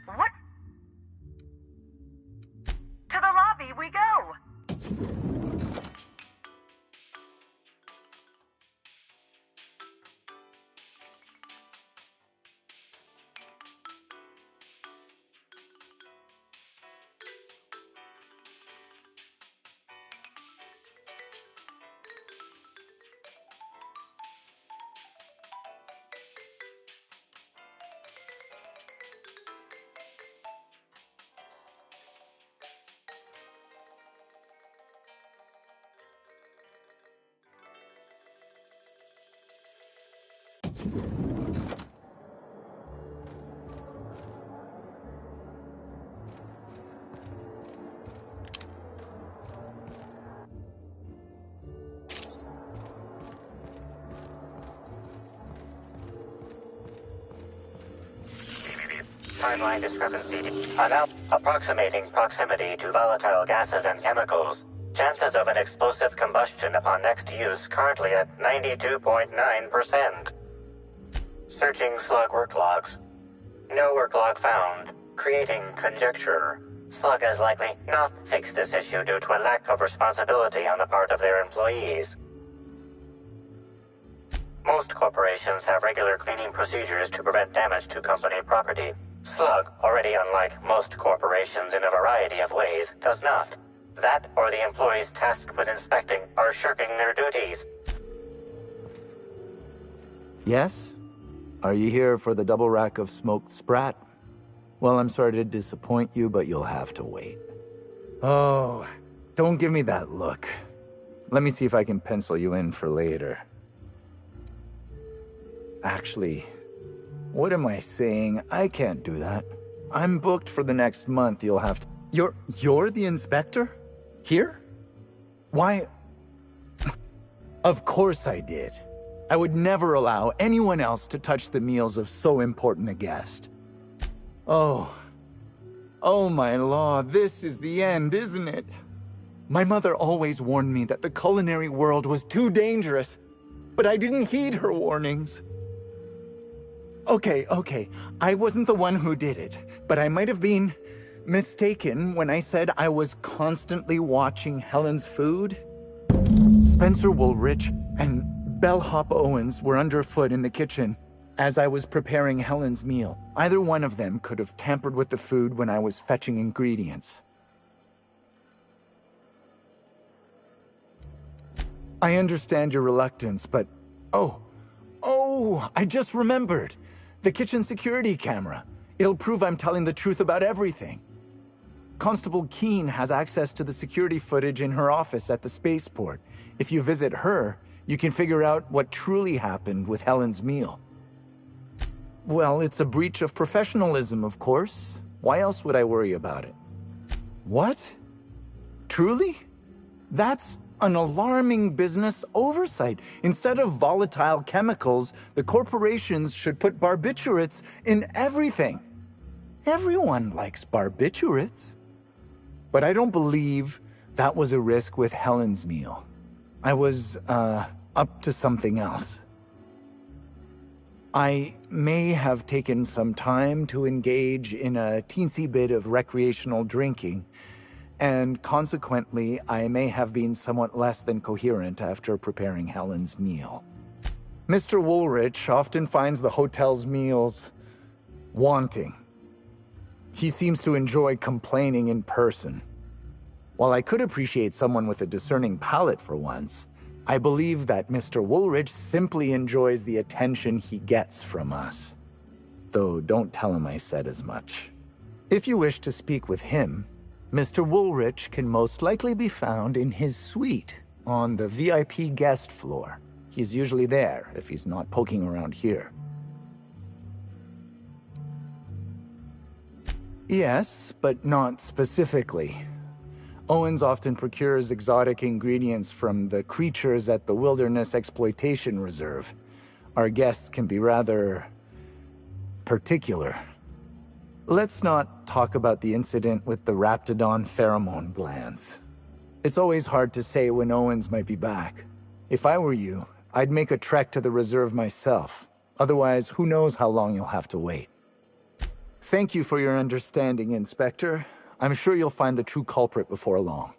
What? To the lobby we go! Timeline discrepancy. Approximating proximity to volatile gases and chemicals. Chances of an explosive combustion upon next use currently at 92.9%. Searching slug work logs. No work log found. Creating conjecture. Slug has likely not fixed this issue due to a lack of responsibility on the part of their employees. Most corporations have regular cleaning procedures to prevent damage to company property. Slug, already unlike most corporations in a variety of ways, does not. That or the employees tasked with inspecting are shirking their duties. Yes? Are you here for the double rack of smoked sprat? Well, I'm sorry to disappoint you, but you'll have to wait. Oh, don't give me that look. Let me see if I can pencil you in for later. Actually, what am I saying? I can't do that. I'm booked for the next month. You'll have to... You're the inspector? Here? Why... Of course I did. I would never allow anyone else to touch the meals of so important a guest. Oh my lord, this is the end, isn't it? My mother always warned me that the culinary world was too dangerous, but I didn't heed her warnings. Okay, I wasn't the one who did it, but I might have been mistaken when I said I was constantly watching Helen's food. Spencer Woolrich and Bellhop Owens were underfoot in the kitchen as I was preparing Helen's meal. Either one of them could have tampered with the food when I was fetching ingredients. I understand your reluctance, but... Oh, I just remembered. The kitchen security camera. It'll prove I'm telling the truth about everything. Constable Keene has access to the security footage in her office at the spaceport. If you visit her, you can figure out what truly happened with Helen's meal. Well, it's a breach of professionalism, of course. Why else would I worry about it? What? Truly? That's an alarming business oversight. Instead of volatile chemicals, the corporations should put barbiturates in everything. Everyone likes barbiturates. But I don't believe that was a risk with Helen's meal. I was, up to something else. I may have taken some time to engage in a teensy bit of recreational drinking, and consequently, I may have been somewhat less than coherent after preparing Helen's meal. Mr. Woolrich often finds the hotel's meals wanting. He seems to enjoy complaining in person. While I could appreciate someone with a discerning palate for once, I believe that Mr. Woolrich simply enjoys the attention he gets from us. Though don't tell him I said as much. If you wish to speak with him, Mr. Woolrich can most likely be found in his suite on the VIP guest floor. He's usually there if he's not poking around here. Yes, but not specifically. Owens often procures exotic ingredients from the creatures at the Wilderness Exploitation Reserve. Our guests can be rather particular. Let's not talk about the incident with the Raptidon pheromone glands. It's always hard to say when Owens might be back. If I were you, I'd make a trek to the reserve myself. Otherwise, who knows how long you'll have to wait. Thank you for your understanding, Inspector. I'm sure you'll find the true culprit before long.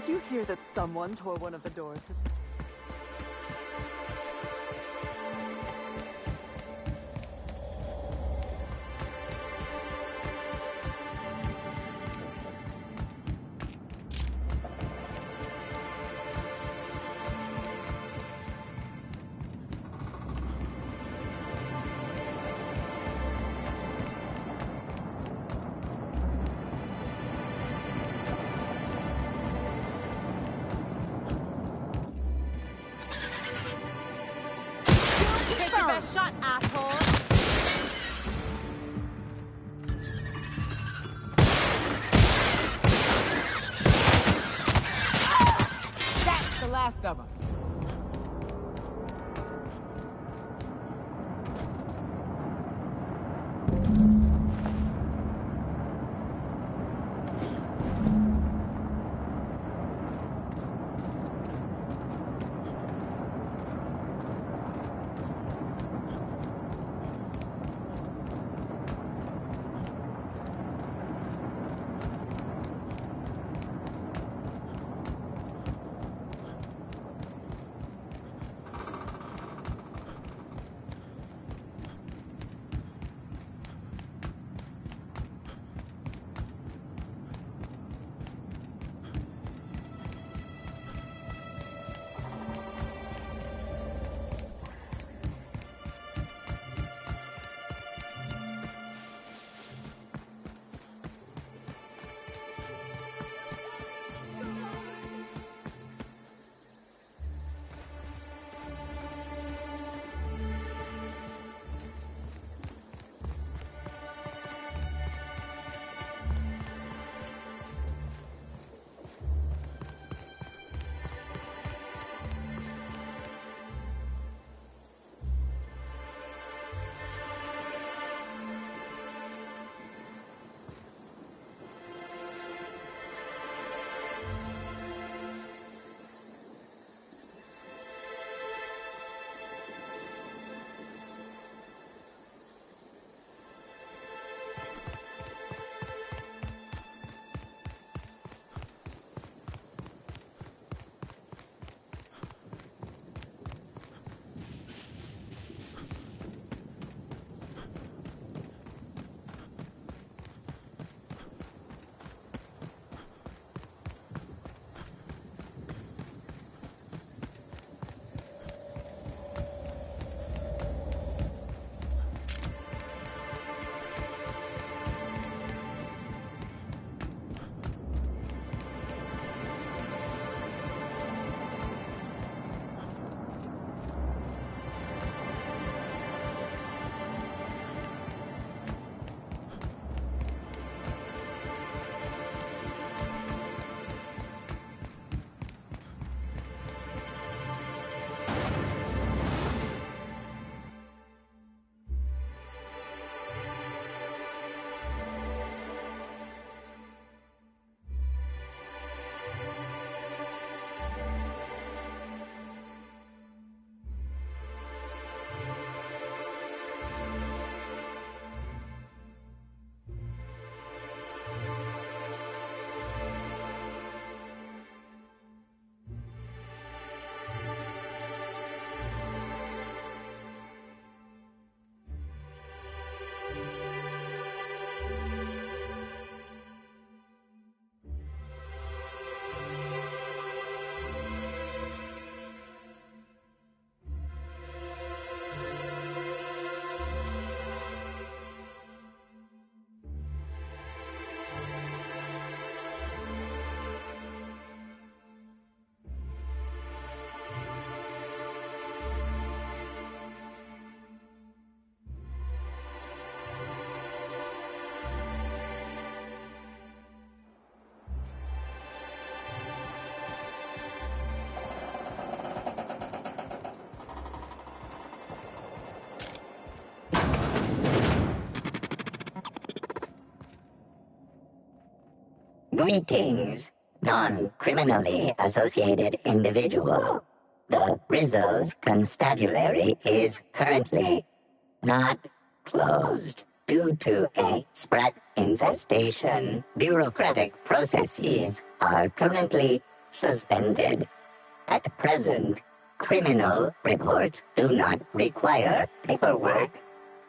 Did you hear that someone tore one of the doors to... Best shot, asshole! That's the last of them. Greetings, non-criminally associated individual. The Rizzo's constabulary is currently not closed due to a Sprat infestation. Bureaucratic processes are currently suspended. At present, criminal reports do not require paperwork.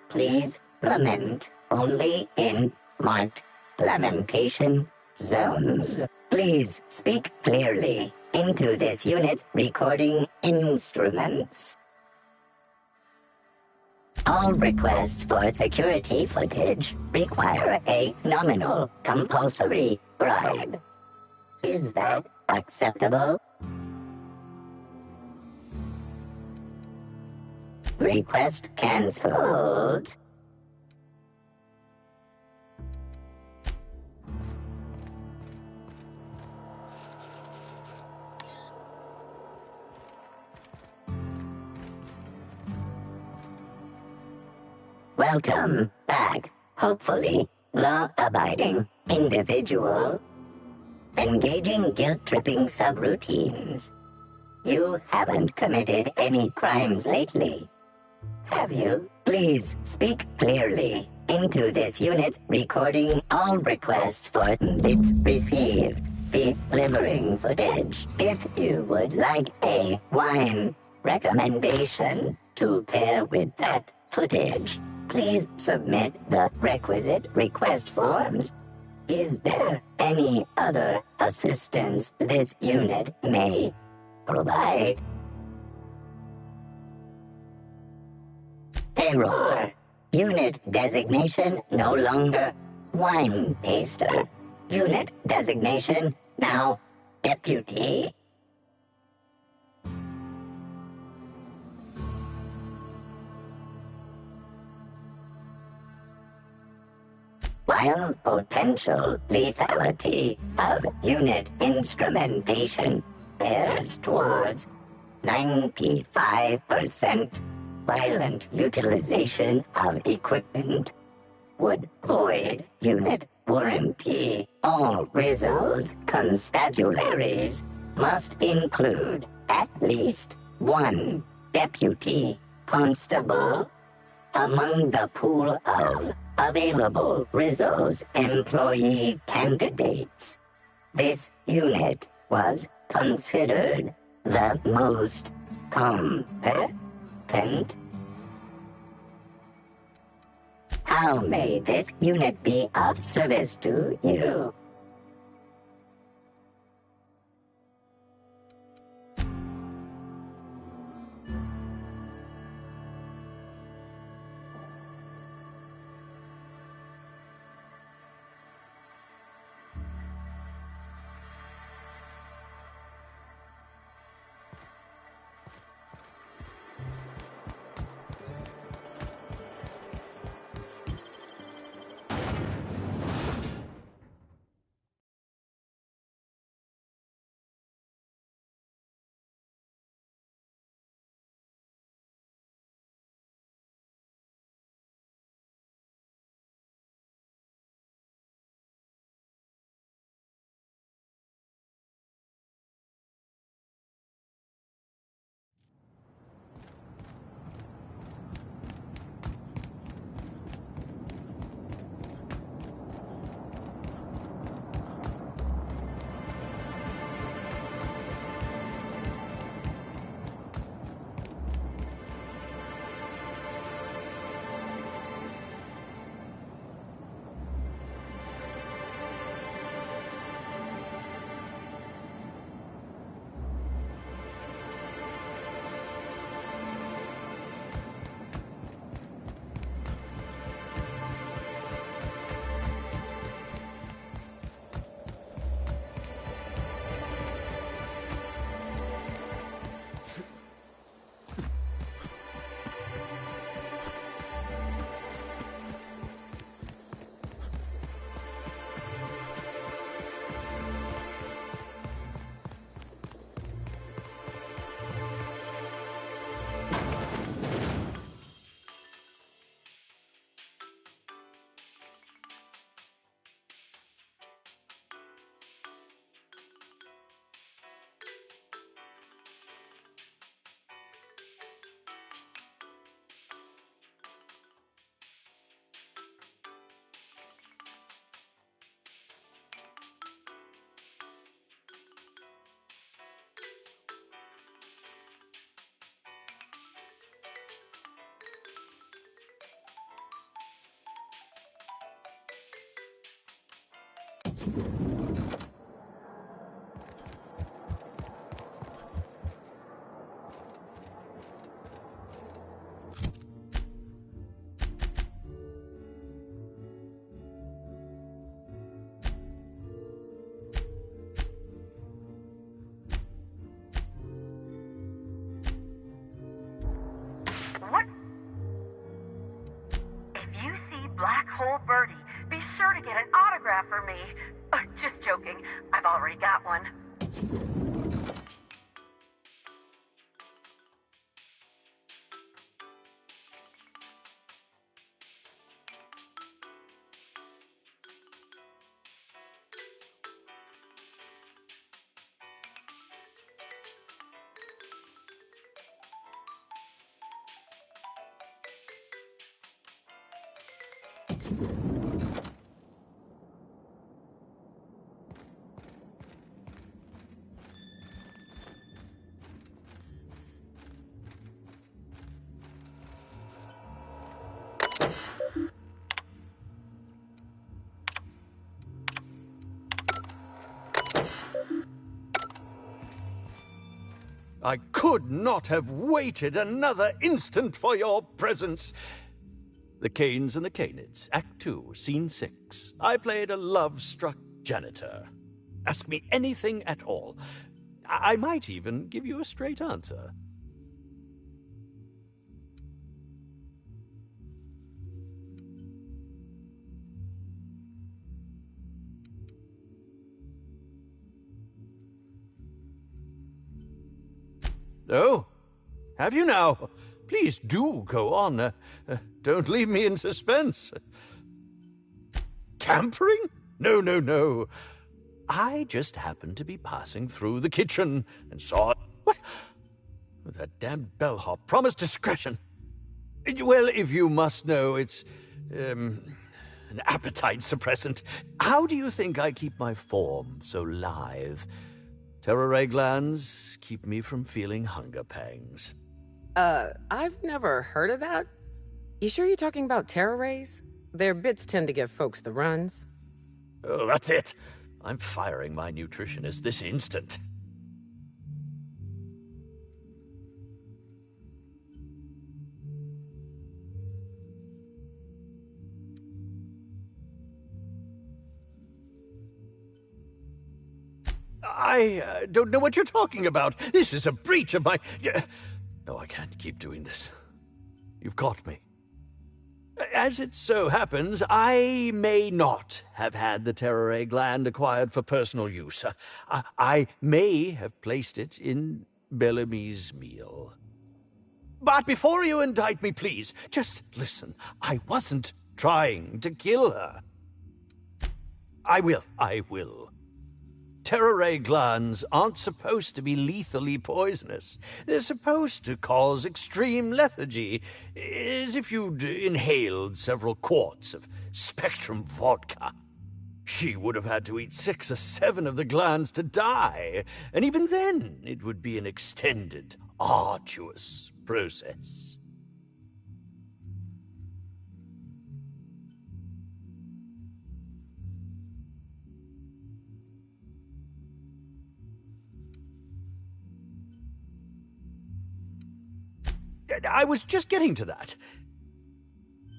Please lament only in marked lamentation zones. Please speak clearly into this unit's recording instruments. All requests for security footage require a nominal compulsory bribe. Is that acceptable? Request cancelled. Welcome back, hopefully, law-abiding individual. Engaging guilt-tripping subroutines. You haven't committed any crimes lately, have you? Please speak clearly into this unit's recording all requests for bits received, delivering footage. If you would like a wine recommendation to pair with that footage, please submit the requisite request forms. Is there any other assistance this unit may provide? Error. Unit designation no longer wine taster. Unit designation now deputy. While potential lethality of unit instrumentation bears towards 95% violent utilization of equipment, would void unit warranty. All Rizzo's constabularies must include at least one deputy constable among the pool of available Rizzo's employee candidates. This unit was considered the most competent. How may this unit be of service to you? What? If you see Black Hole Birdie, be sure to get an autograph for me. Just joking. I've already got one. I could not have waited another instant for your presence. The Canes and the Canids, Act 2, Scene 6. I played a love-struck janitor. Ask me anything at all. I might even give you a straight answer. Oh, have you now? Please do go on. Don't leave me in suspense. Tampering? No, no, no. I just happened to be passing through the kitchen and saw... What? That damned bellhop promised discretion. Well, if you must know, it's... an appetite suppressant. How do you think I keep my form so lithe? Terror ray glands keep me from feeling hunger pangs. I've never heard of that. You sure you're talking about terror rays? Their bits tend to give folks the runs. Oh, that's it. I'm firing my nutritionist this instant. I don't know what you're talking about. This is a breach of my... No, I can't keep doing this. You've caught me. As it so happens, I may not have had the terror ray gland acquired for personal use. I may have placed it in Bellamy's meal. But before you indict me, please, just listen. I wasn't trying to kill her. I will. Terror ray glands aren't supposed to be lethally poisonous. They're supposed to cause extreme lethargy, as if you'd inhaled several quarts of Spectrum vodka. She would have had to eat 6 or 7 of the glands to die, and even then it would be an extended, arduous process. I was just getting to that.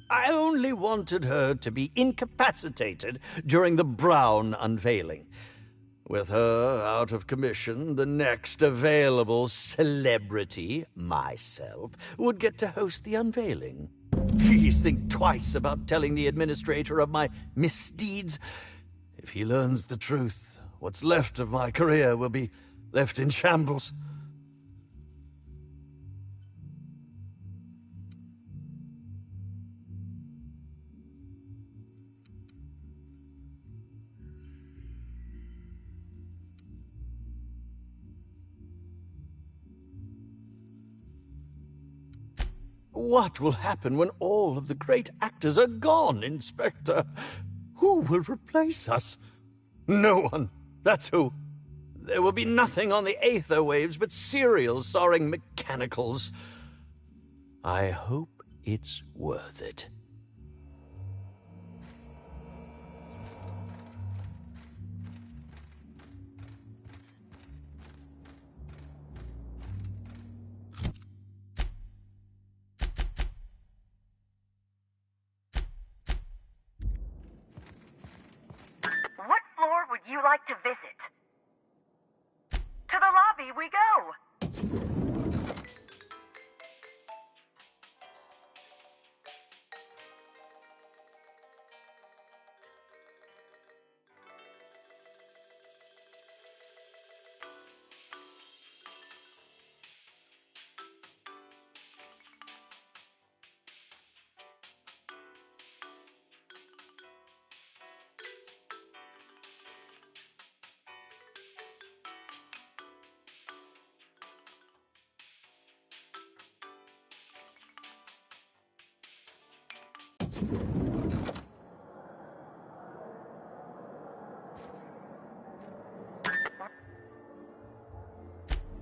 I only wanted her to be incapacitated during the Brown unveiling. With her out of commission, the next available celebrity, myself, would get to host the unveiling. Please think twice about telling the administrator of my misdeeds. If he learns the truth, what's left of my career will be left in shambles. What will happen when all of the great actors are gone, Inspector? Who will replace us? No one. That's who. There will be nothing on the aether waves but serials starring mechanicals. I hope it's worth it. you like to visit? To the lobby we go!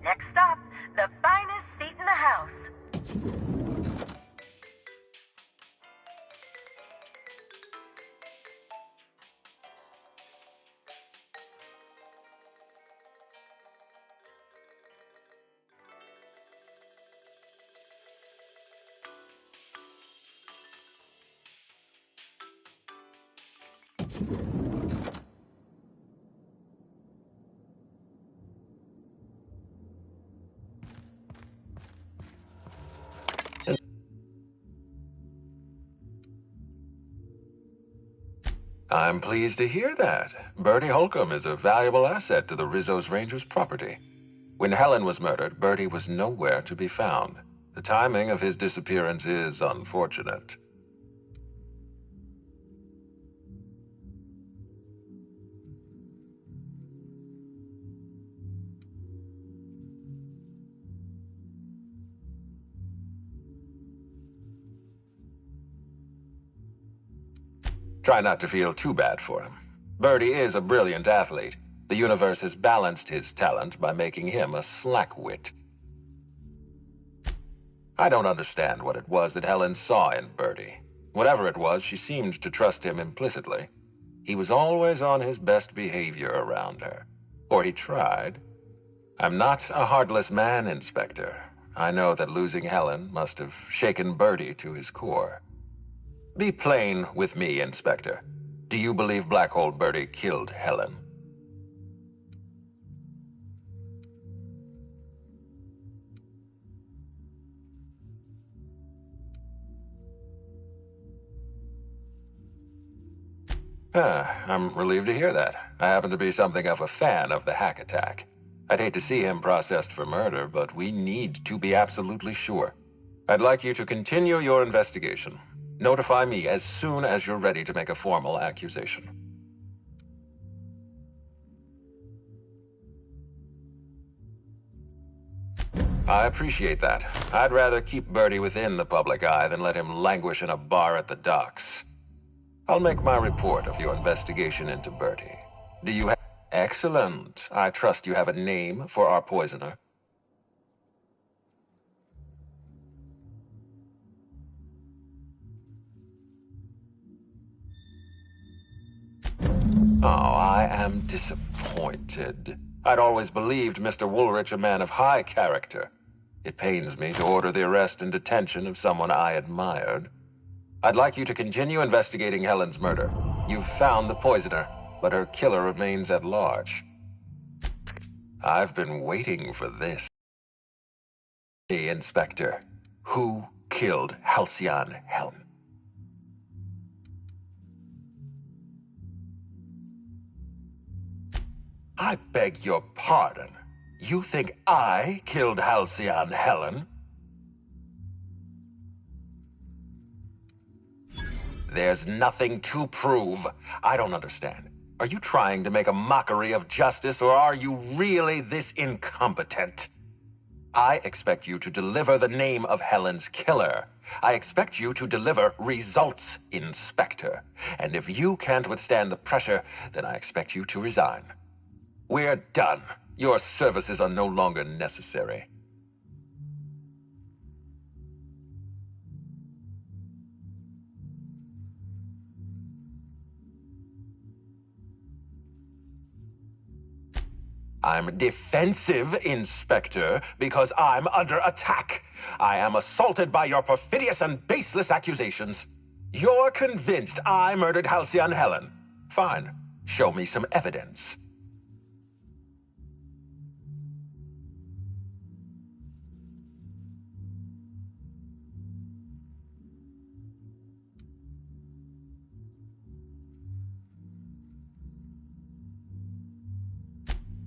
Next up, the finest seat in the house. I'm pleased to hear that. Bertie Holcomb is a valuable asset to the Rizzo's Rangers property. When Helen was murdered, Bertie was nowhere to be found. The timing of his disappearance is unfortunate. Try not to feel too bad for him. Bertie is a brilliant athlete. The universe has balanced his talent by making him a slackwit. I don't understand what it was that Helen saw in Bertie. Whatever it was, she seemed to trust him implicitly. He was always on his best behavior around her. Or he tried. I'm not a heartless man, Inspector. I know that losing Helen must have shaken Bertie to his core. Be plain with me, Inspector. Do you believe Black Hole Bertie killed Helen? I'm relieved to hear that. I happen to be something of a fan of the hack attack. I'd hate to see him processed for murder, but we need to be absolutely sure. I'd like you to continue your investigation. Notify me as soon as you're ready to make a formal accusation. I appreciate that. I'd rather keep Bertie within the public eye than let him languish in a bar at the docks. I'll make my report of your investigation into Bertie. Do you have... Excellent. I trust you have a name for our poisoner. Oh, I am disappointed. I'd always believed Mr. Woolrich a man of high character. It pains me to order the arrest and detention of someone I admired. I'd like you to continue investigating Helen's murder. You've found the poisoner, but her killer remains at large. I've been waiting for this. The Inspector, who killed Halcyon Helen? I beg your pardon. You think I killed Halcyon Helen? There's nothing to prove. I don't understand. Are you trying to make a mockery of justice, or are you really this incompetent? I expect you to deliver the name of Helen's killer. I expect you to deliver results, Inspector. And if you can't withstand the pressure, then I expect you to resign. We're done. Your services are no longer necessary. I'm defensive, Inspector, because I'm under attack. I am assaulted by your perfidious and baseless accusations. You're convinced I murdered Halcyon Helen. Fine. Show me some evidence.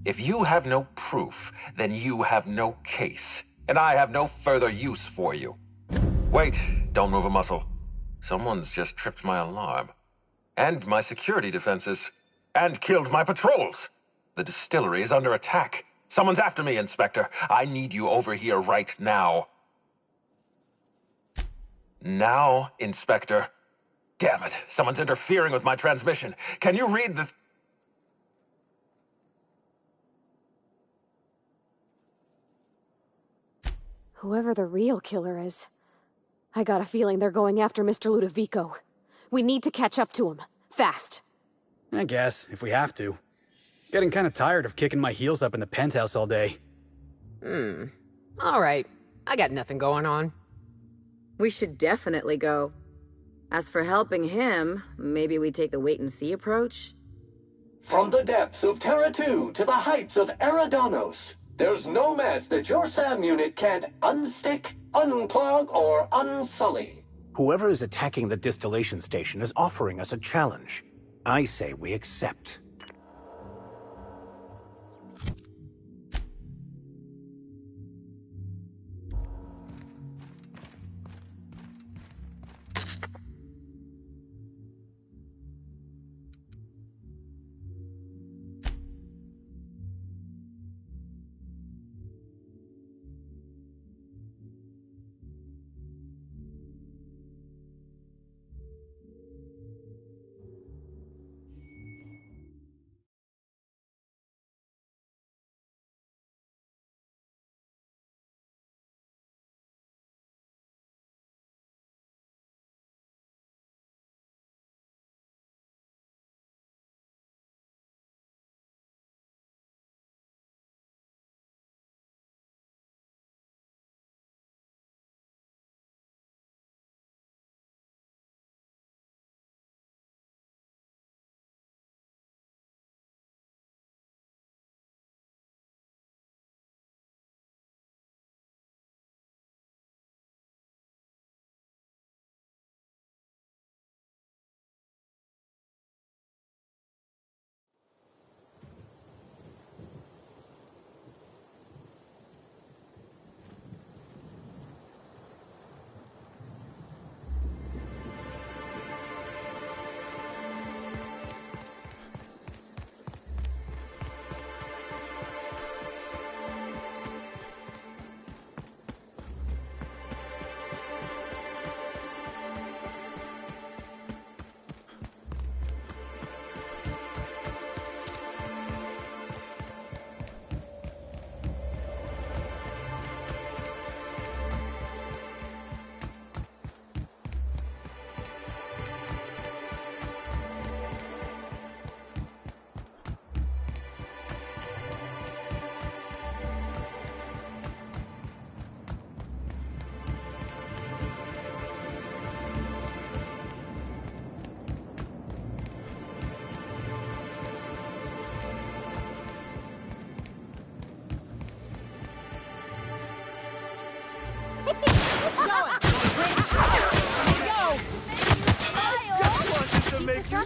If you have no proof, then you have no case, and I have no further use for you. Wait, don't move a muscle. Someone's just tripped my alarm. And my security defenses. And killed my patrols. The distillery is under attack. Someone's after me, Inspector. I need you over here right now. Now, Inspector. Damn it, someone's interfering with my transmission. Can you read the... Whoever the real killer is, I got a feeling they're going after Mr. Ludovico. We need to catch up to him. Fast. I guess, if we have to. Getting kind of tired of kicking my heels up in the penthouse all day. All right. I got nothing going on. We should definitely go. As for helping him, maybe we take the wait-and-see approach? From the depths of Terra 2 to the heights of Eridanos, there's no mess that your SAM unit can't unstick, unclog, or unsully. Whoever is attacking the distillation station is offering us a challenge. I say we accept.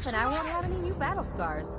And I won't have any new battle scars.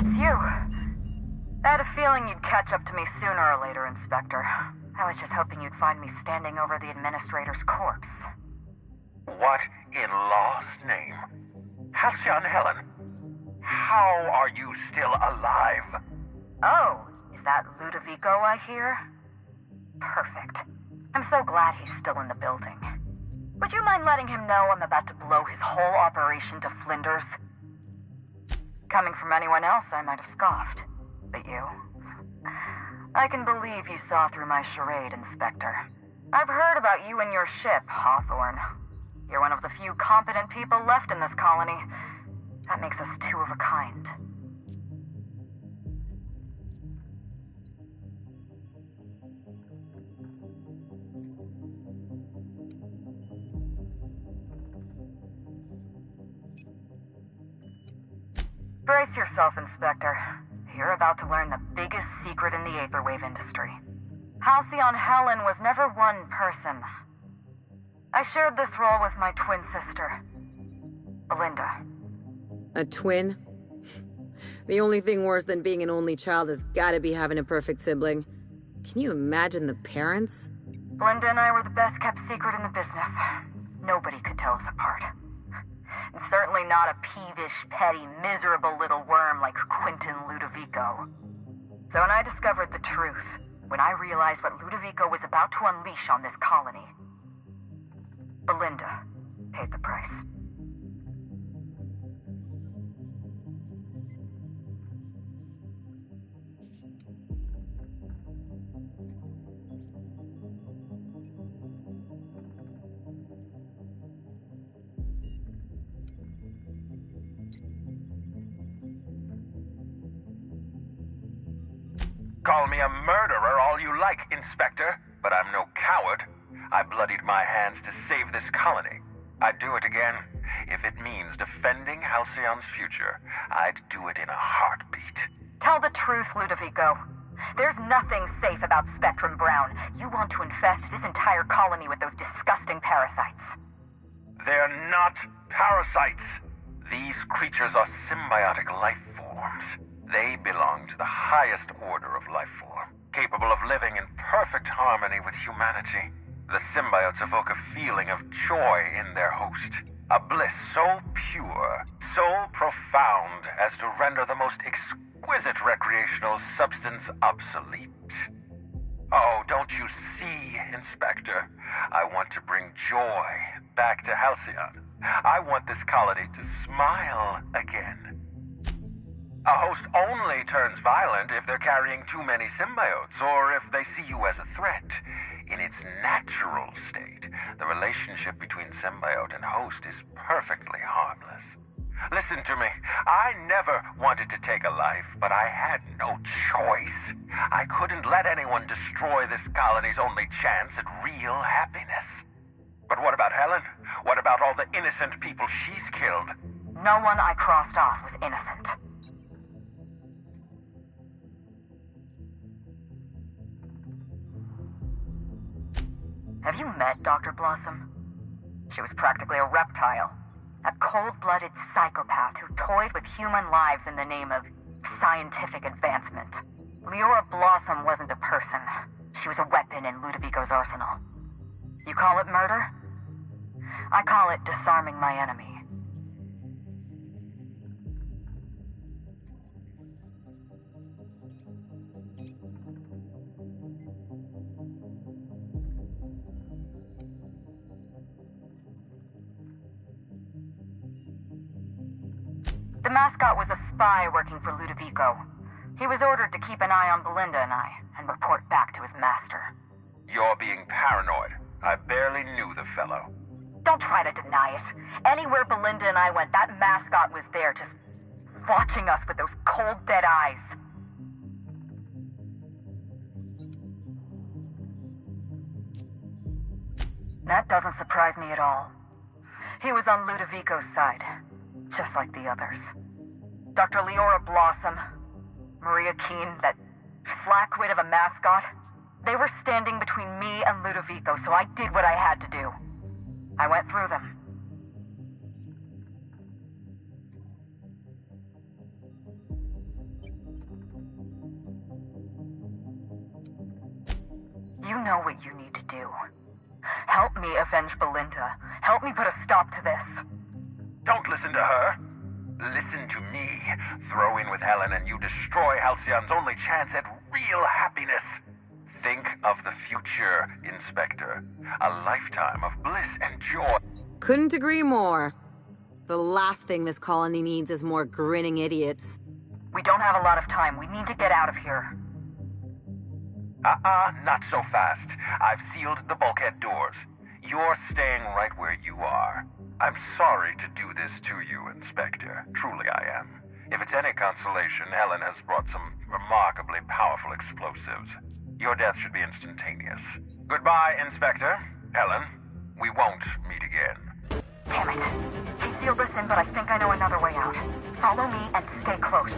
It's you. I had a feeling you'd catch up to me sooner or later, Inspector. I was just hoping you'd find me standing over the Administrator's corpse. What in law's name? Halcyon Helen, how are you still alive? Oh, is that Ludovico I hear? Perfect. I'm so glad he's still in the building. Would you mind letting him know I'm about to blow his whole operation to flinders? Coming from anyone else, I might have scoffed. But you... I can believe you saw through my charade, Inspector. I've heard about you and your ship, Hawthorne. You're one of the few competent people left in this colony. That makes us two of a kind. Brace yourself, Inspector. You're about to learn the biggest secret in the Aetherwave industry. Halcyon Helen was never one person. I shared this role with my twin sister, Belinda. A twin? The only thing worse than being an only child has gotta be having a perfect sibling. Can you imagine the parents? Belinda and I were the best kept secret in the business. Nobody could tell us apart. And certainly not a peevish, petty, miserable little worm like Quentin Ludovico. So when I discovered the truth, when I realized what Ludovico was about to unleash on this colony, Belinda paid the price. Call me a murderer all you like, Inspector, but I'm no coward. I bloodied my hands to save this colony. I'd do it again. If it means defending Halcyon's future, I'd do it in a heartbeat. Tell the truth, Ludovico. There's nothing safe about Spectrum Brown. You want to infest this entire colony with those disgusting parasites. They're not parasites. These creatures are symbiotic life forms. They belong to the highest order of life form, capable of living in perfect harmony with humanity. The symbiotes evoke a feeling of joy in their host, a bliss so pure, so profound as to render the most exquisite recreational substance obsolete. Oh, don't you see, Inspector? I want to bring joy back to Halcyon. I want this colony to smile again. A host only turns violent if they're carrying too many symbiotes, or if they see you as a threat. In its natural state, the relationship between symbiote and host is perfectly harmless. Listen to me. I never wanted to take a life, but I had no choice. I couldn't let anyone destroy this colony's only chance at real happiness. But what about Helen? What about all the innocent people she's killed? No one I crossed off was innocent. Have you met Dr. Blossom? She was practically a reptile. A cold-blooded psychopath who toyed with human lives in the name of scientific advancement. Leora Blossom wasn't a person. She was a weapon in Ludovico's arsenal. You call it murder? I call it disarming my enemy. The mascot was a spy working for Ludovico. He was ordered to keep an eye on Belinda and I, and report back to his master. You're being paranoid. I barely knew the fellow. Don't try to deny it. Anywhere Belinda and I went, that mascot was there, just watching us with those cold, dead eyes. That doesn't surprise me at all. He was on Ludovico's side, just like the others. Dr. Leora Blossom, Maria Keene, that flackwit of a mascot, they were standing between me and Ludovico, so I did what I had to do. I went through them. know what you need to do. Help me avenge Belinda. Help me put a stop to this. Don't listen to her. Listen to me. Throw in with Helen and you destroy Halcyon's only chance at real happiness. Think of the future, Inspector. A lifetime of bliss and joy. Couldn't agree more. The last thing this colony needs is more grinning idiots. We don't have a lot of time. We need to get out of here. Not so fast. I've sealed the bulkhead doors. You're staying right where you are. I'm sorry to do this to you, Inspector. Truly I am. If it's any consolation, Helen has brought some remarkably powerful explosives. Your death should be instantaneous. Goodbye, Inspector. Helen, we won't meet again. Damn it. He sealed us in, but I think I know another way out. Follow me and stay close.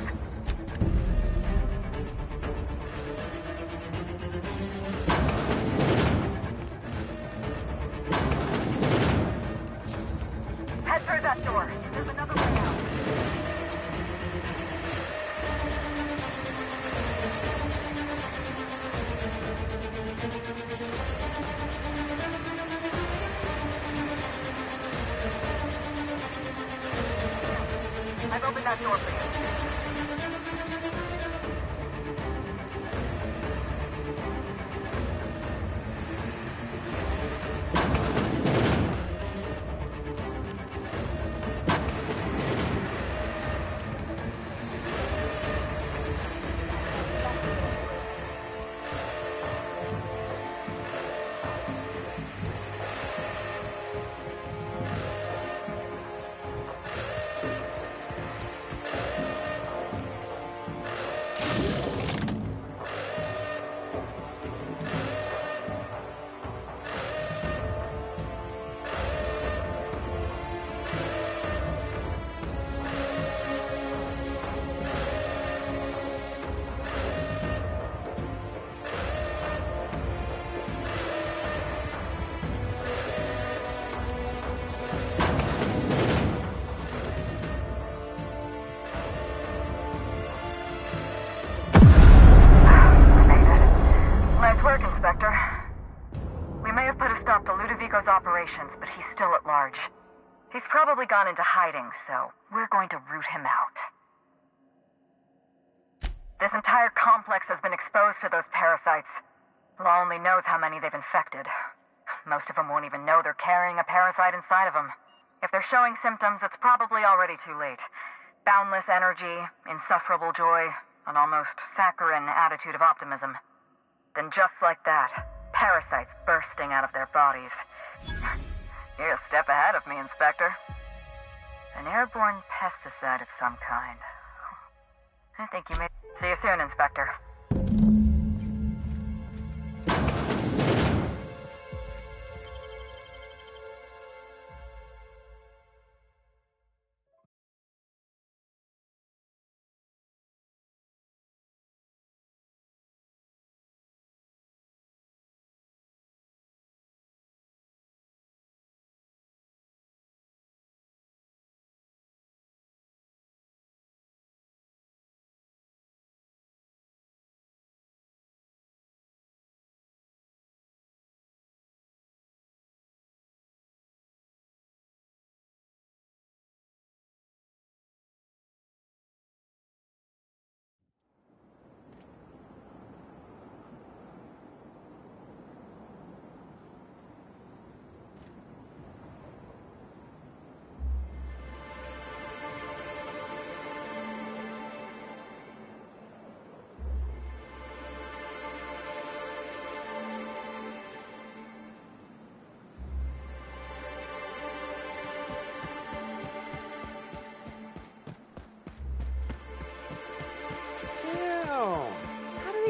Head through that door. There's another way out. I've opened that door for you. Operations, but he's still at large. He's probably gone into hiding, so we're going to root him out. This entire complex has been exposed to those parasites. Law only knows how many they've infected. Most of them won't even know they're carrying a parasite inside of them. If they're showing symptoms, it's probably already too late. Boundless energy, insufferable joy, an almost saccharine attitude of optimism. Then just like that, parasites bursting out of their bodies. You're a step ahead of me, Inspector. An airborne pesticide of some kind. I think you may... See you soon, Inspector.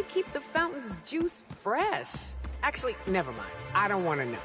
Keep the fountain's juice fresh. Actually, never mind. I don't want to know.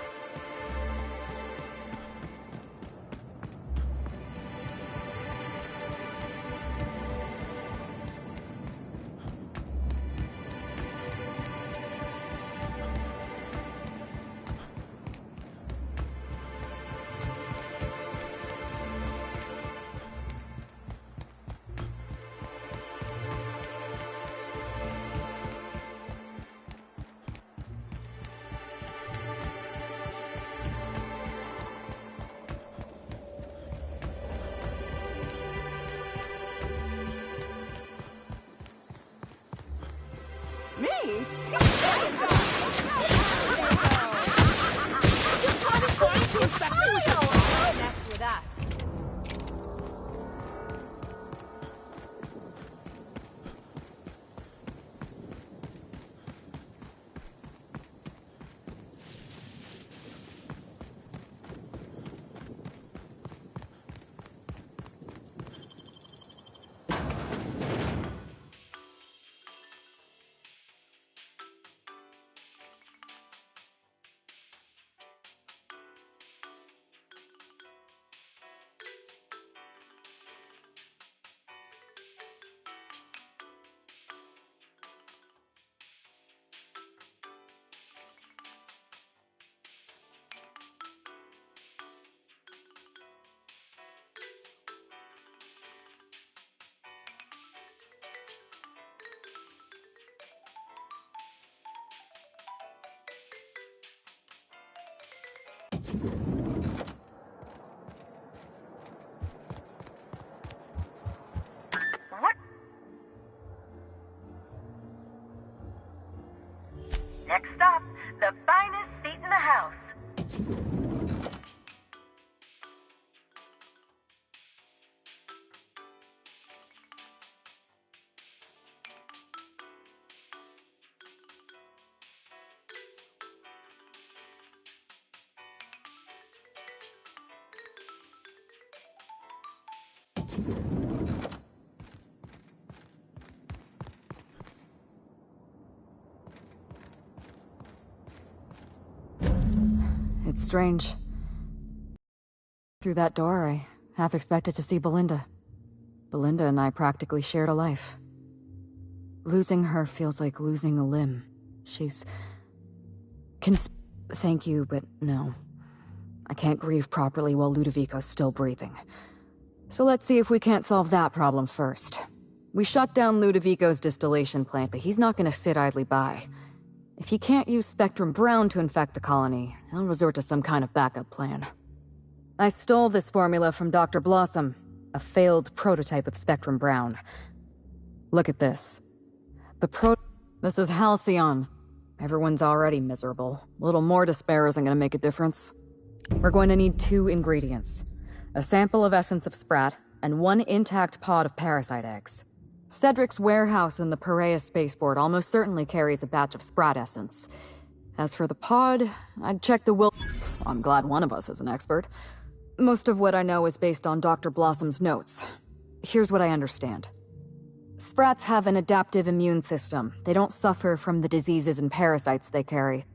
What? Next stop, the finest seat in the house. It's strange. Through that door, I half expected to see Belinda. Belinda and I practically shared a life. Losing her feels like losing a limb. She's... Thank you, but no. I can't grieve properly while Ludovico's still breathing. So let's see if we can't solve that problem first. We shut down Ludovico's distillation plant, but he's not gonna sit idly by. If he can't use Spectrum Brown to infect the colony, he'll resort to some kind of backup plan. I stole this formula from Dr. Blossom, a failed prototype of Spectrum Brown. Look at this. This is Halcyon. Everyone's already miserable. A little more despair isn't gonna make a difference. We're going to need 2 ingredients. A sample of essence of Sprat, and 1 intact pod of parasite eggs. Cedric's warehouse in the Perea spaceport almost certainly carries a batch of Sprat essence. As for the pod, I'd check the I'm glad one of us is an expert. Most of what I know is based on Dr. Blossom's notes. Here's what I understand. Sprats have an adaptive immune system. They don't suffer from the diseases and parasites they carry.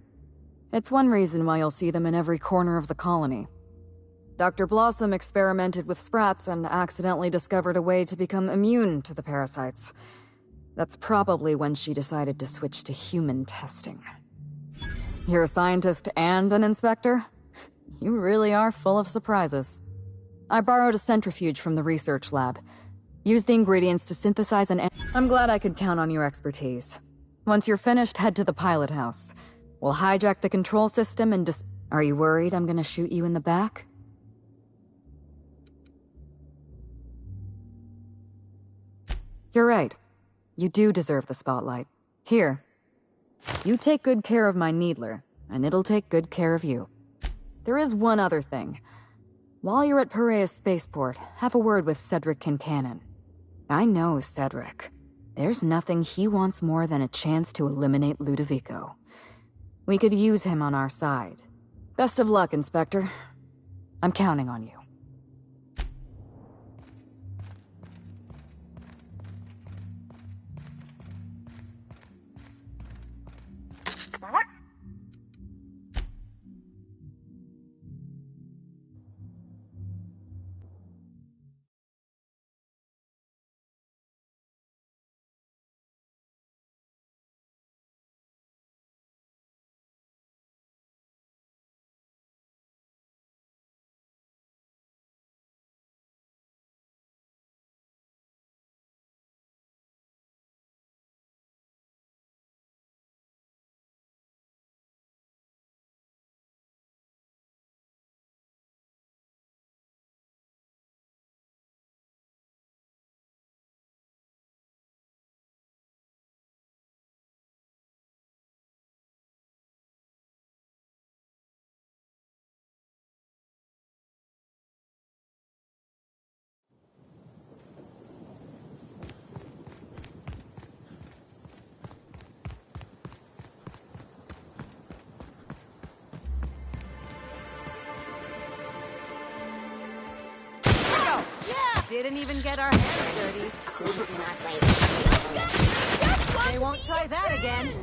It's one reason why you'll see them in every corner of the colony. Dr. Blossom experimented with Sprats and accidentally discovered a way to become immune to the parasites. That's probably when she decided to switch to human testing. You're a scientist and an inspector? You really are full of surprises. I borrowed a centrifuge from the research lab. Use the ingredients to synthesize an... I'm glad I could count on your expertise. Once you're finished, head to the pilot house. We'll hijack the control system and Are you worried I'm gonna shoot you in the back? You're right. You do deserve the spotlight. Here. You take good care of my Needler, and it'll take good care of you. There is one other thing. While you're at Perea Spaceport, have a word with Cedric Kincannon. I know Cedric. There's nothing he wants more than a chance to eliminate Ludovico. We could use him on our side. Best of luck, Inspector. I'm counting on you. What? Didn't even get our hands dirty. They won't try that again.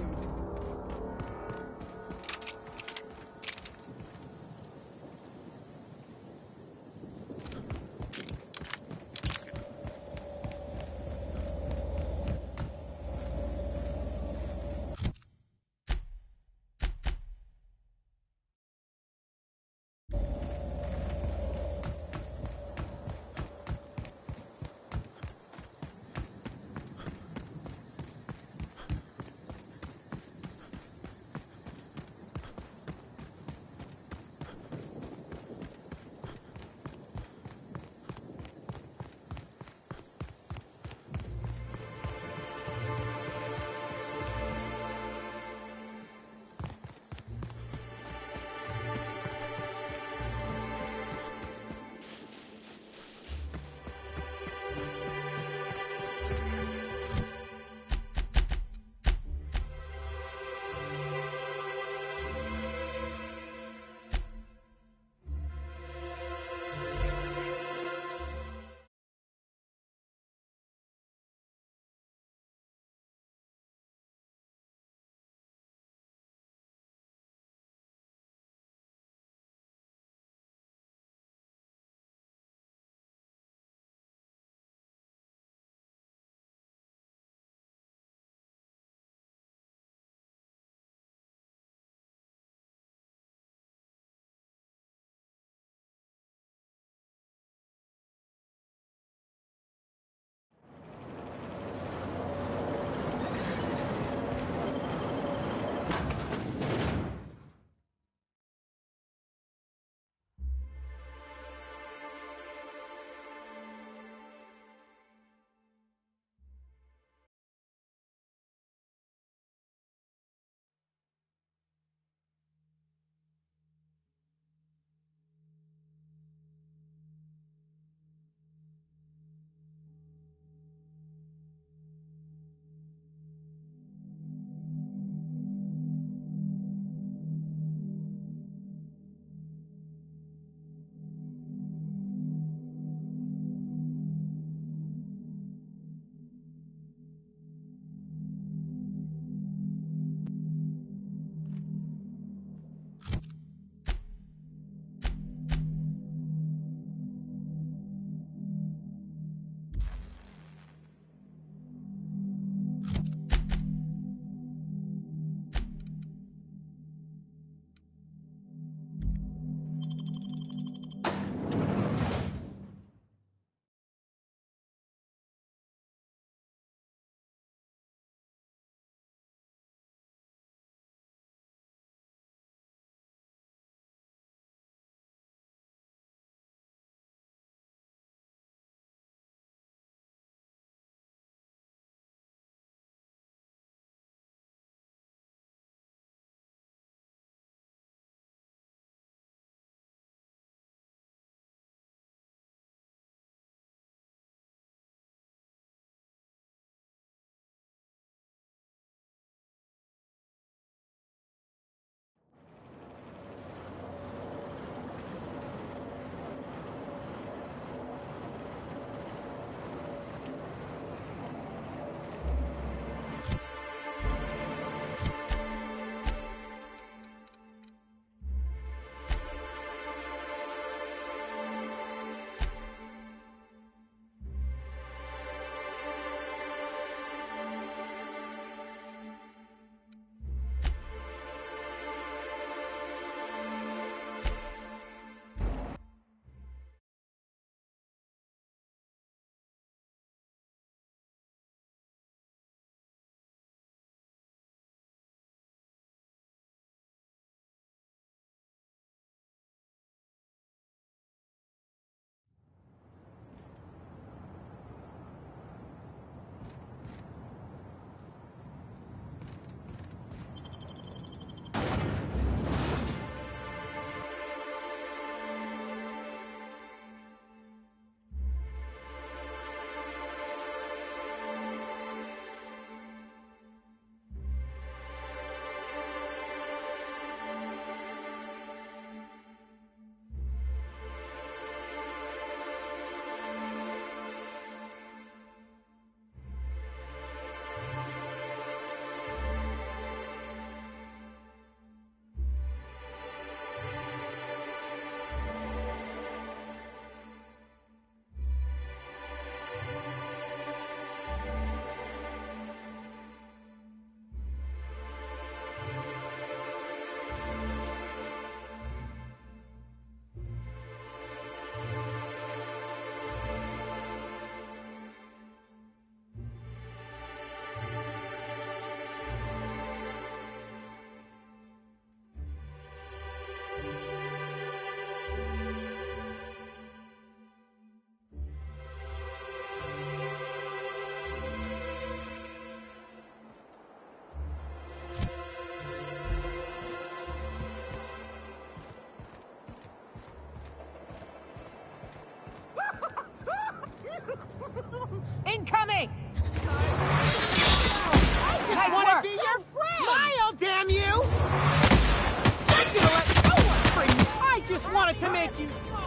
just wanted to make you smile!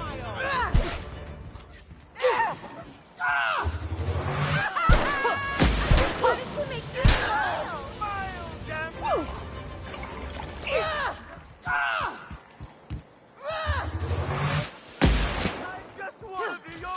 Why did you make you smile? I just want to be your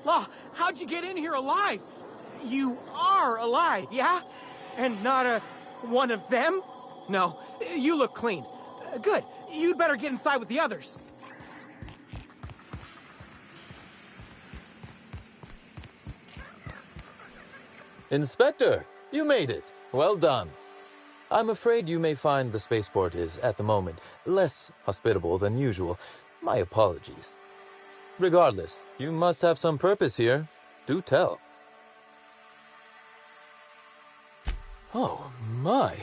Law, how'd you get in here alive? You are alive, yeah? And not one of them? No, you look clean. Good. You'd better get inside with the others. Inspector, you made it. Well done. I'm afraid you may find the spaceport is, at the moment, less hospitable than usual. My apologies. Regardless, you must have some purpose here. Do tell. Oh, my.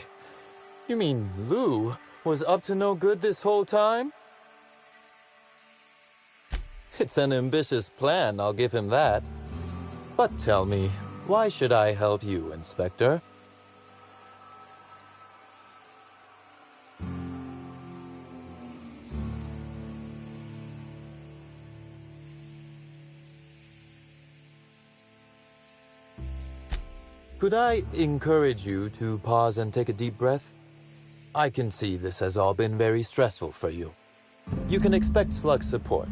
You mean Lou was up to no good this whole time? It's an ambitious plan, I'll give him that. But tell me, why should I help you, Inspector? Could I encourage you to pause and take a deep breath? I can see this has all been very stressful for you. You can expect Slug support.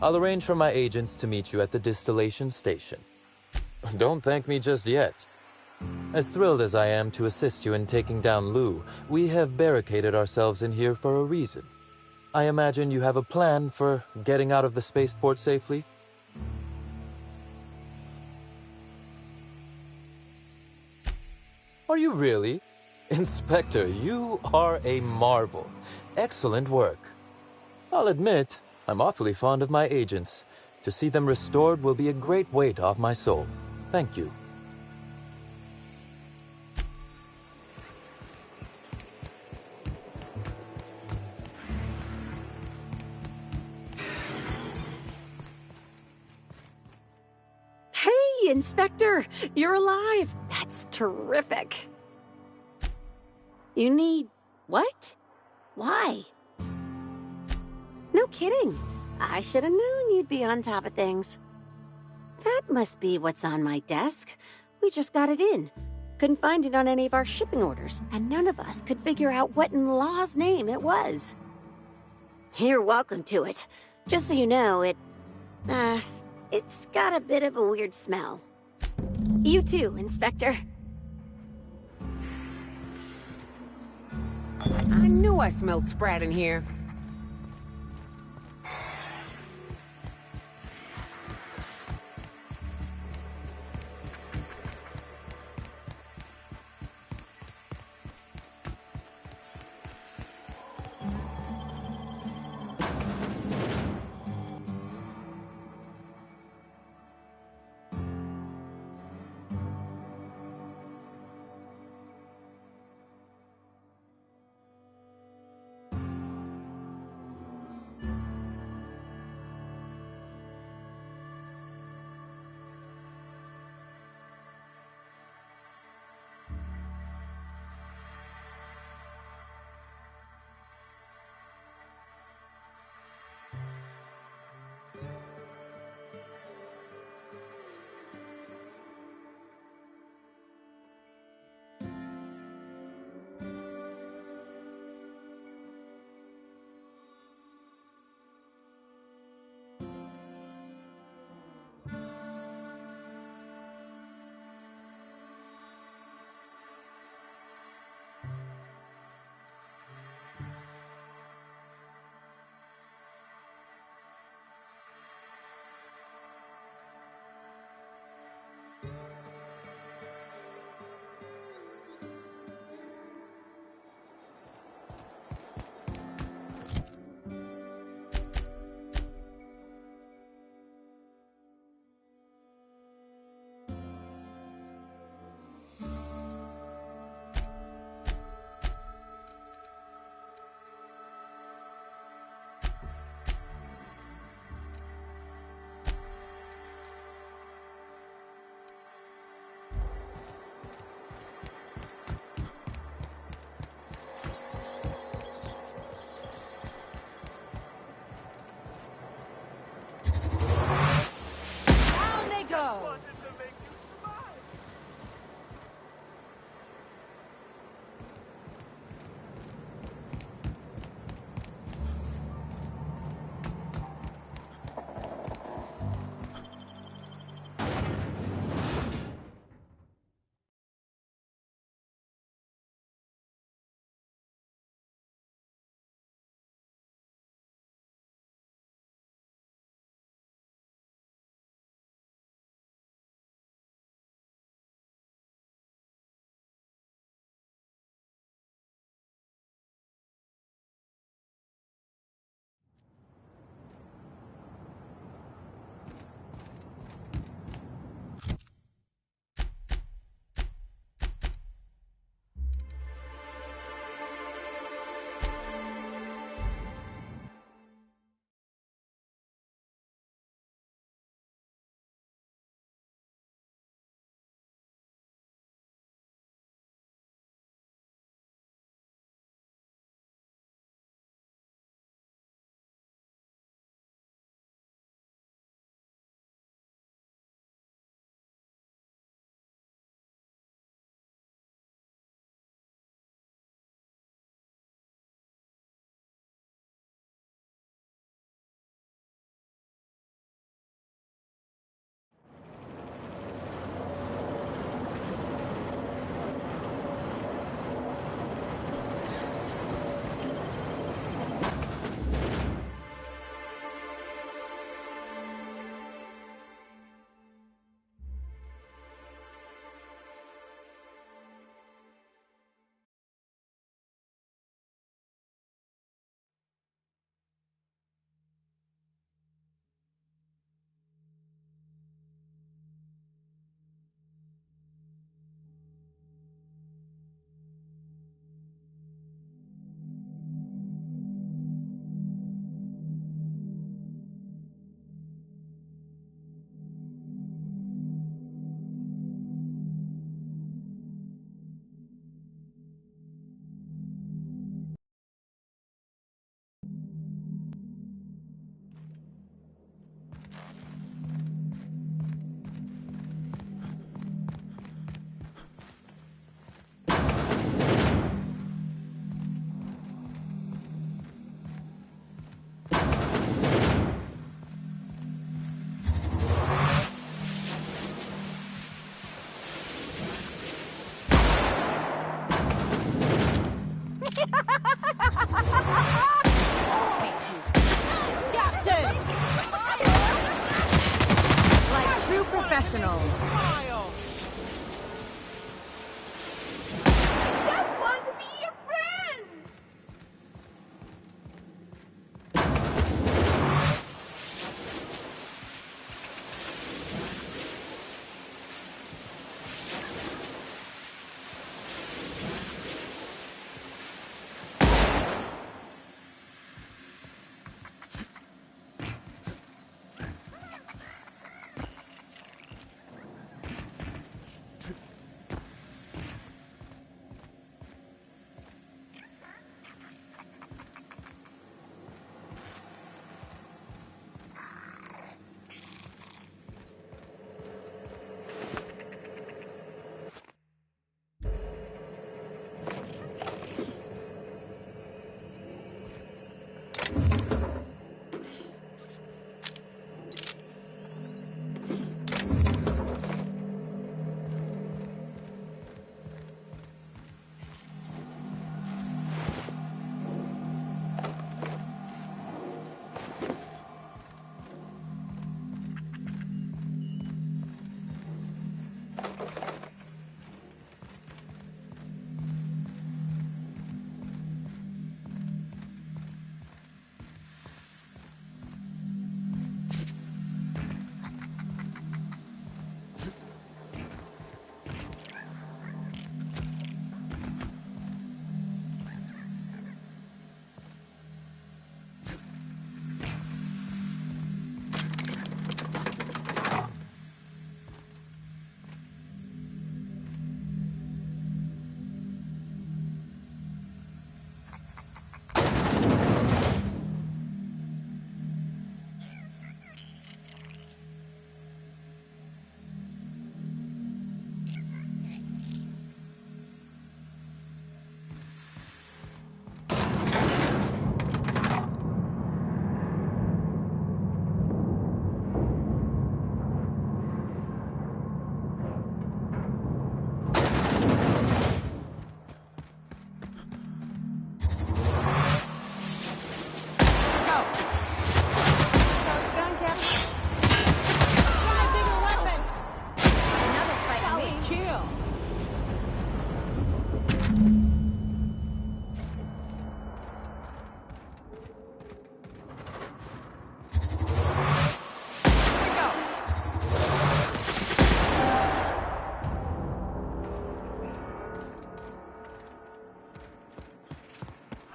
I'll arrange for my agents to meet you at the distillation station. Don't thank me just yet. As thrilled as I am to assist you in taking down Lou, we have barricaded ourselves in here for a reason. I imagine you have a plan for getting out of the spaceport safely? Are you really? Inspector, you are a marvel. Excellent work. I'll admit, I'm awfully fond of my agents. To see them restored will be a great weight off my soul. Thank you. Hey, Inspector! You're alive! That's terrific! You need... what? Why? No kidding. I should have known you'd be on top of things. That must be what's on my desk. We just got it in. Couldn't find it on any of our shipping orders, and none of us could figure out what in law's name it was. You're welcome to it. Just so you know, it's got a bit of a weird smell. You too, Inspector. I knew I smelled Sprat in here. professionals. Just want to be your friend!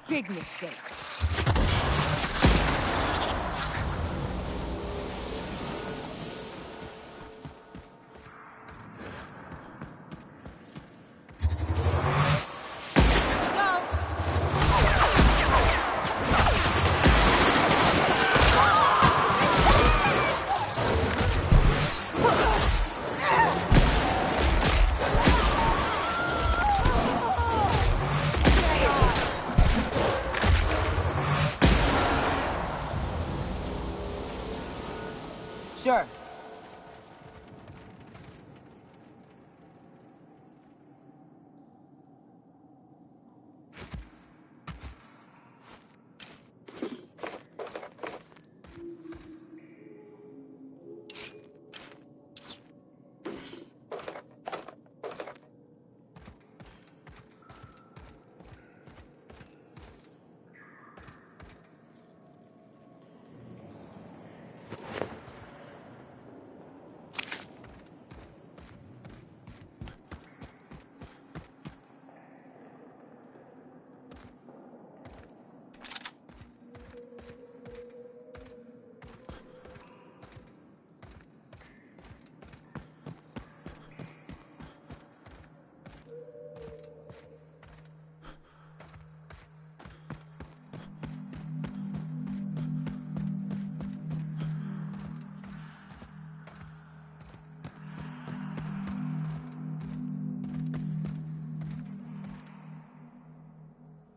Big mistake. Sure.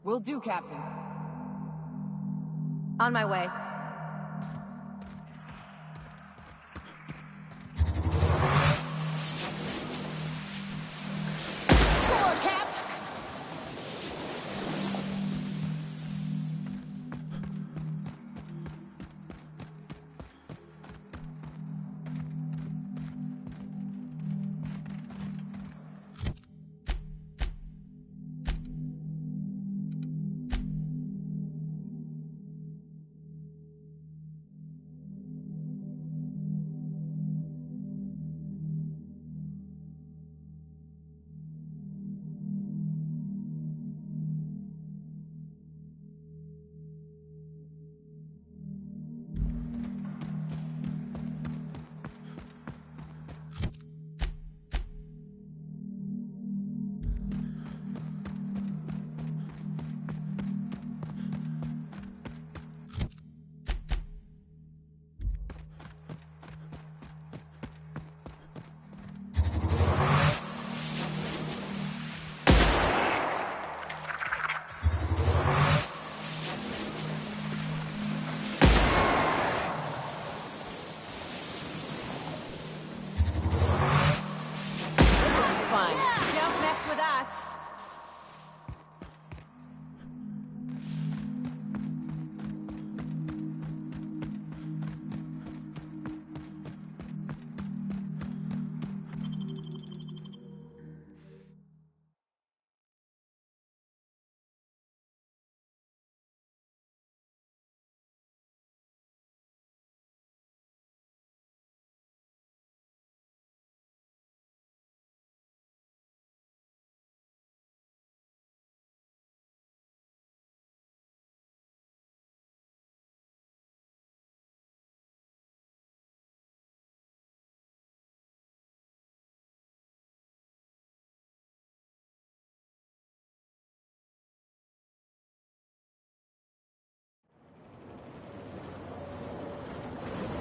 Will do, Captain. On my way.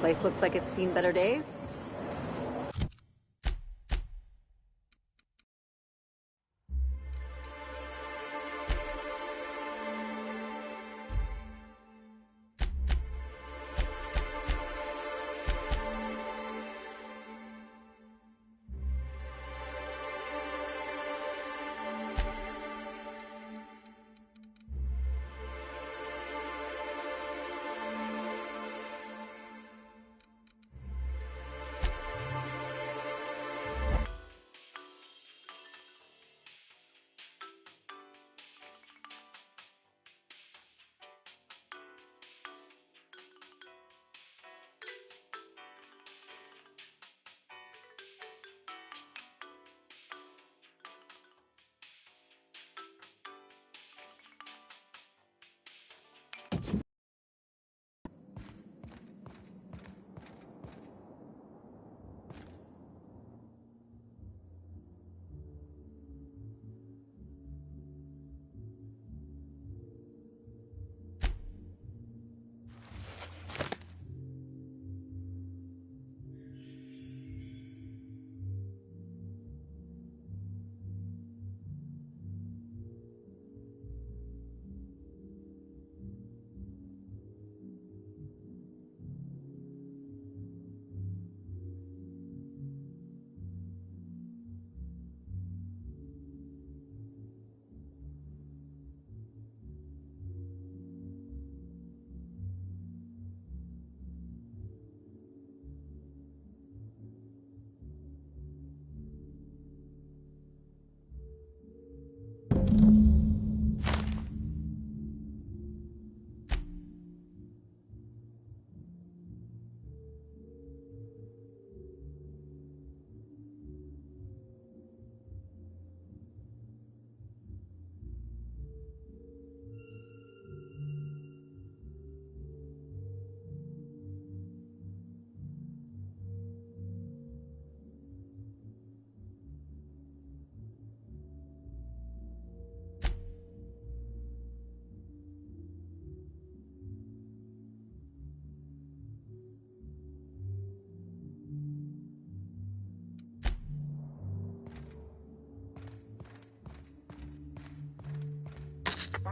Place looks like it's seen better days.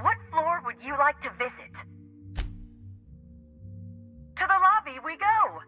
What floor would you like to visit? To the lobby we go!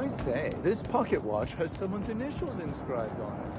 I say, this pocket watch has someone's initials inscribed on it.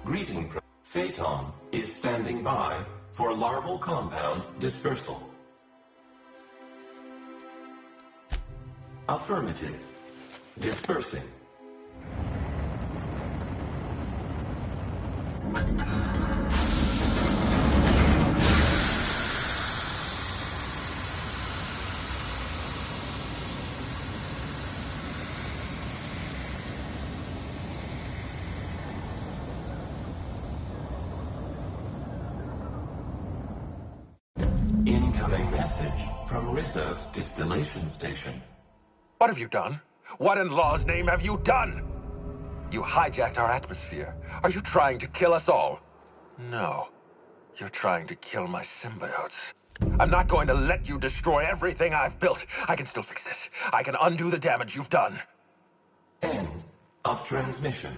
Greeting. Phaeton is standing by for larval compound dispersal. Affirmative. Dispersing. Incoming message from Rizzo's distillation station. What have you done? What in law's name have you done? You hijacked our atmosphere. Are you trying to kill us all? No. You're trying to kill my symbiotes. I'm not going to let you destroy everything I've built. I can still fix this. I can undo the damage you've done. End of transmission.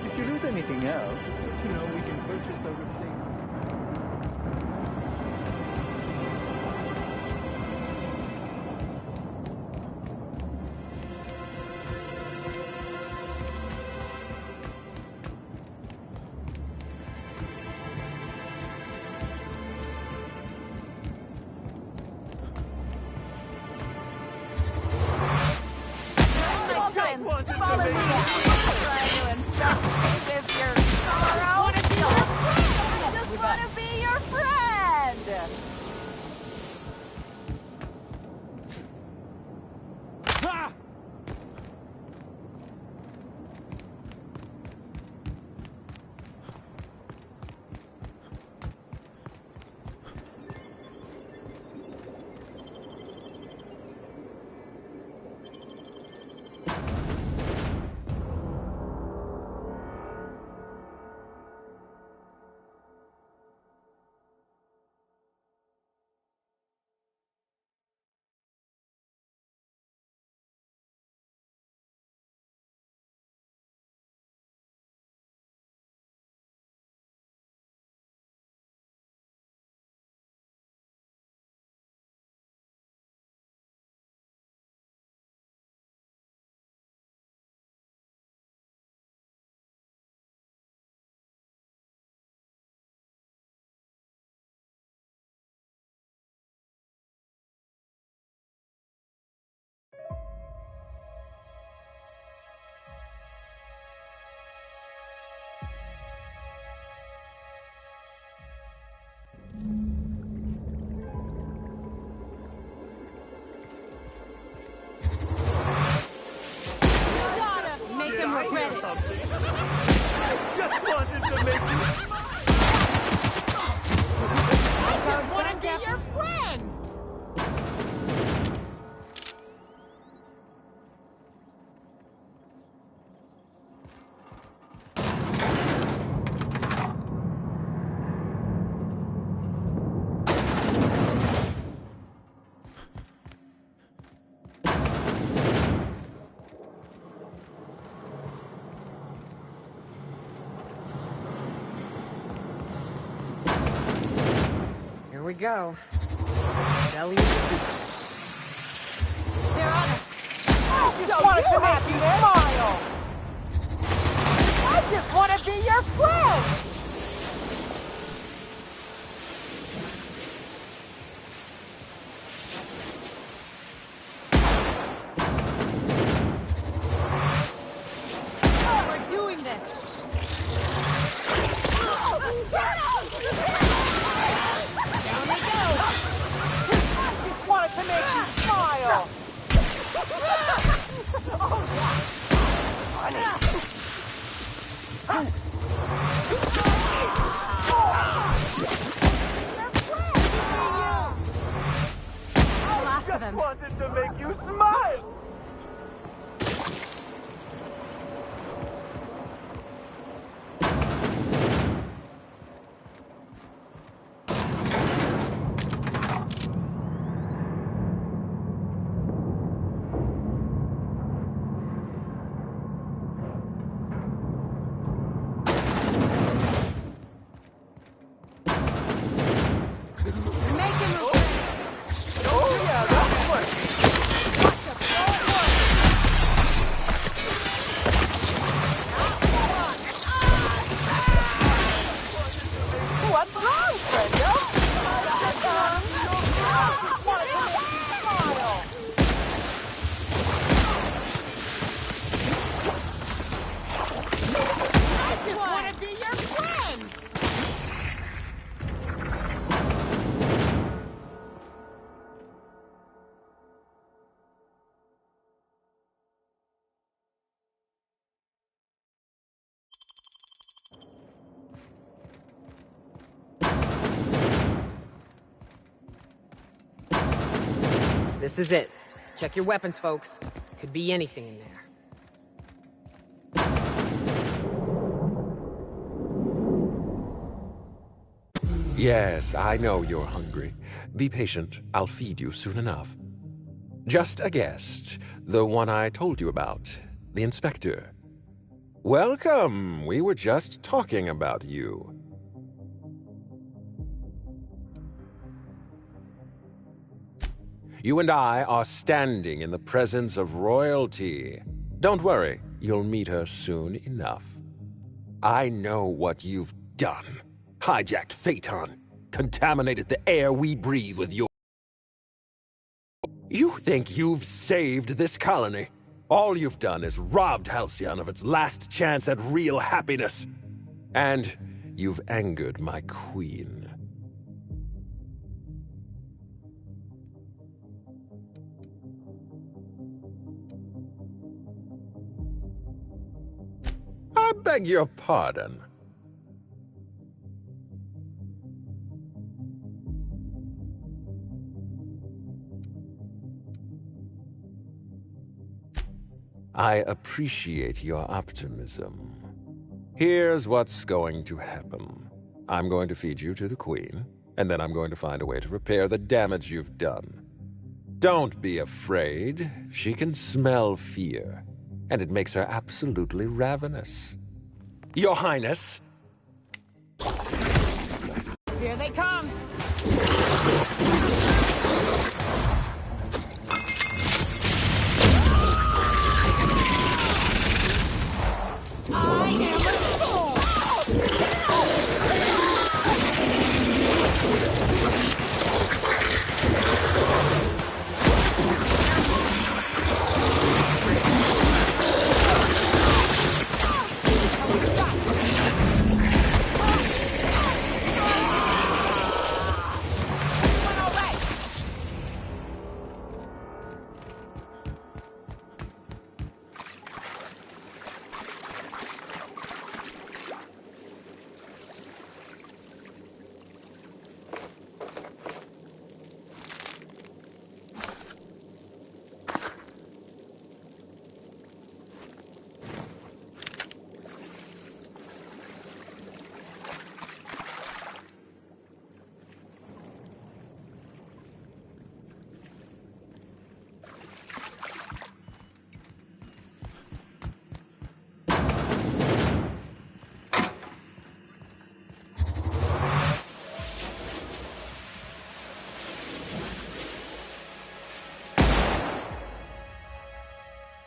If you lose anything else, it's good to know we can purchase a replacement. Make him regret it. I just wanted to make you... I just want to be your friend! Here we go. Belly of the beast. They're on us. I just wanted to make you smile! I just want to be your friend! We're doing this. Down we go. I just wanted to make you smile! Oh, yeah! Last of them. Wanted to make you smile! What's wrong, Brenda? I just want to be your friend! This is it. Check your weapons, folks. Could be anything in there. Yes, I know you're hungry. Be patient. I'll feed you soon enough. Just a guest. The one I told you about. The inspector. Welcome. We were just talking about you. You and I are standing in the presence of royalty. Don't worry, you'll meet her soon enough. I know what you've done. Hijacked Phaeton. Contaminated the air we breathe with your... You think you've saved this colony? All you've done is robbed Halcyon of its last chance at real happiness. And you've angered my queen. I beg your pardon. I appreciate your optimism. Here's what's going to happen. I'm going to feed you to the Queen, and then I'm going to find a way to repair the damage you've done. Don't be afraid. She can smell fear, and it makes her absolutely ravenous. Your Highness! Here they come!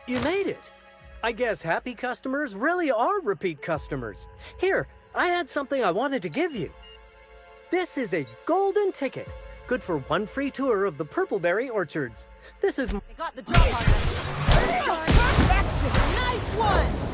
You made it. I guess happy customers really are repeat customers. Here, I had something I wanted to give you. This is a golden ticket. Good for one free tour of the Purpleberry Orchards. This is... They got the drop on us. Perfection! Nice one!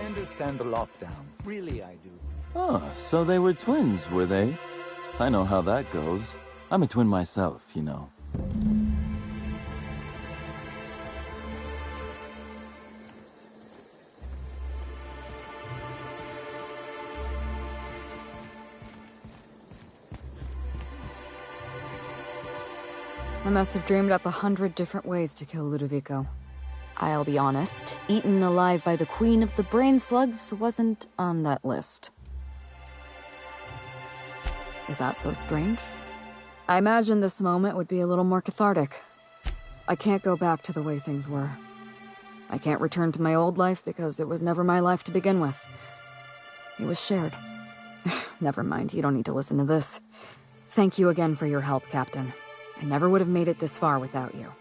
understand the lockdown. Really, I do. Oh, so they were twins, were they? I know how that goes. I'm a twin myself, you know. I must have dreamed up 100 different ways to kill Ludovico. I'll be honest, eaten alive by the Queen of the Brain Slugs wasn't on that list. Is that so strange? I imagined this moment would be a little more cathartic. I can't go back to the way things were. I can't return to my old life because it was never my life to begin with. It was shared. Never mind, you don't need to listen to this. Thank you again for your help, Captain. I never would have made it this far without you.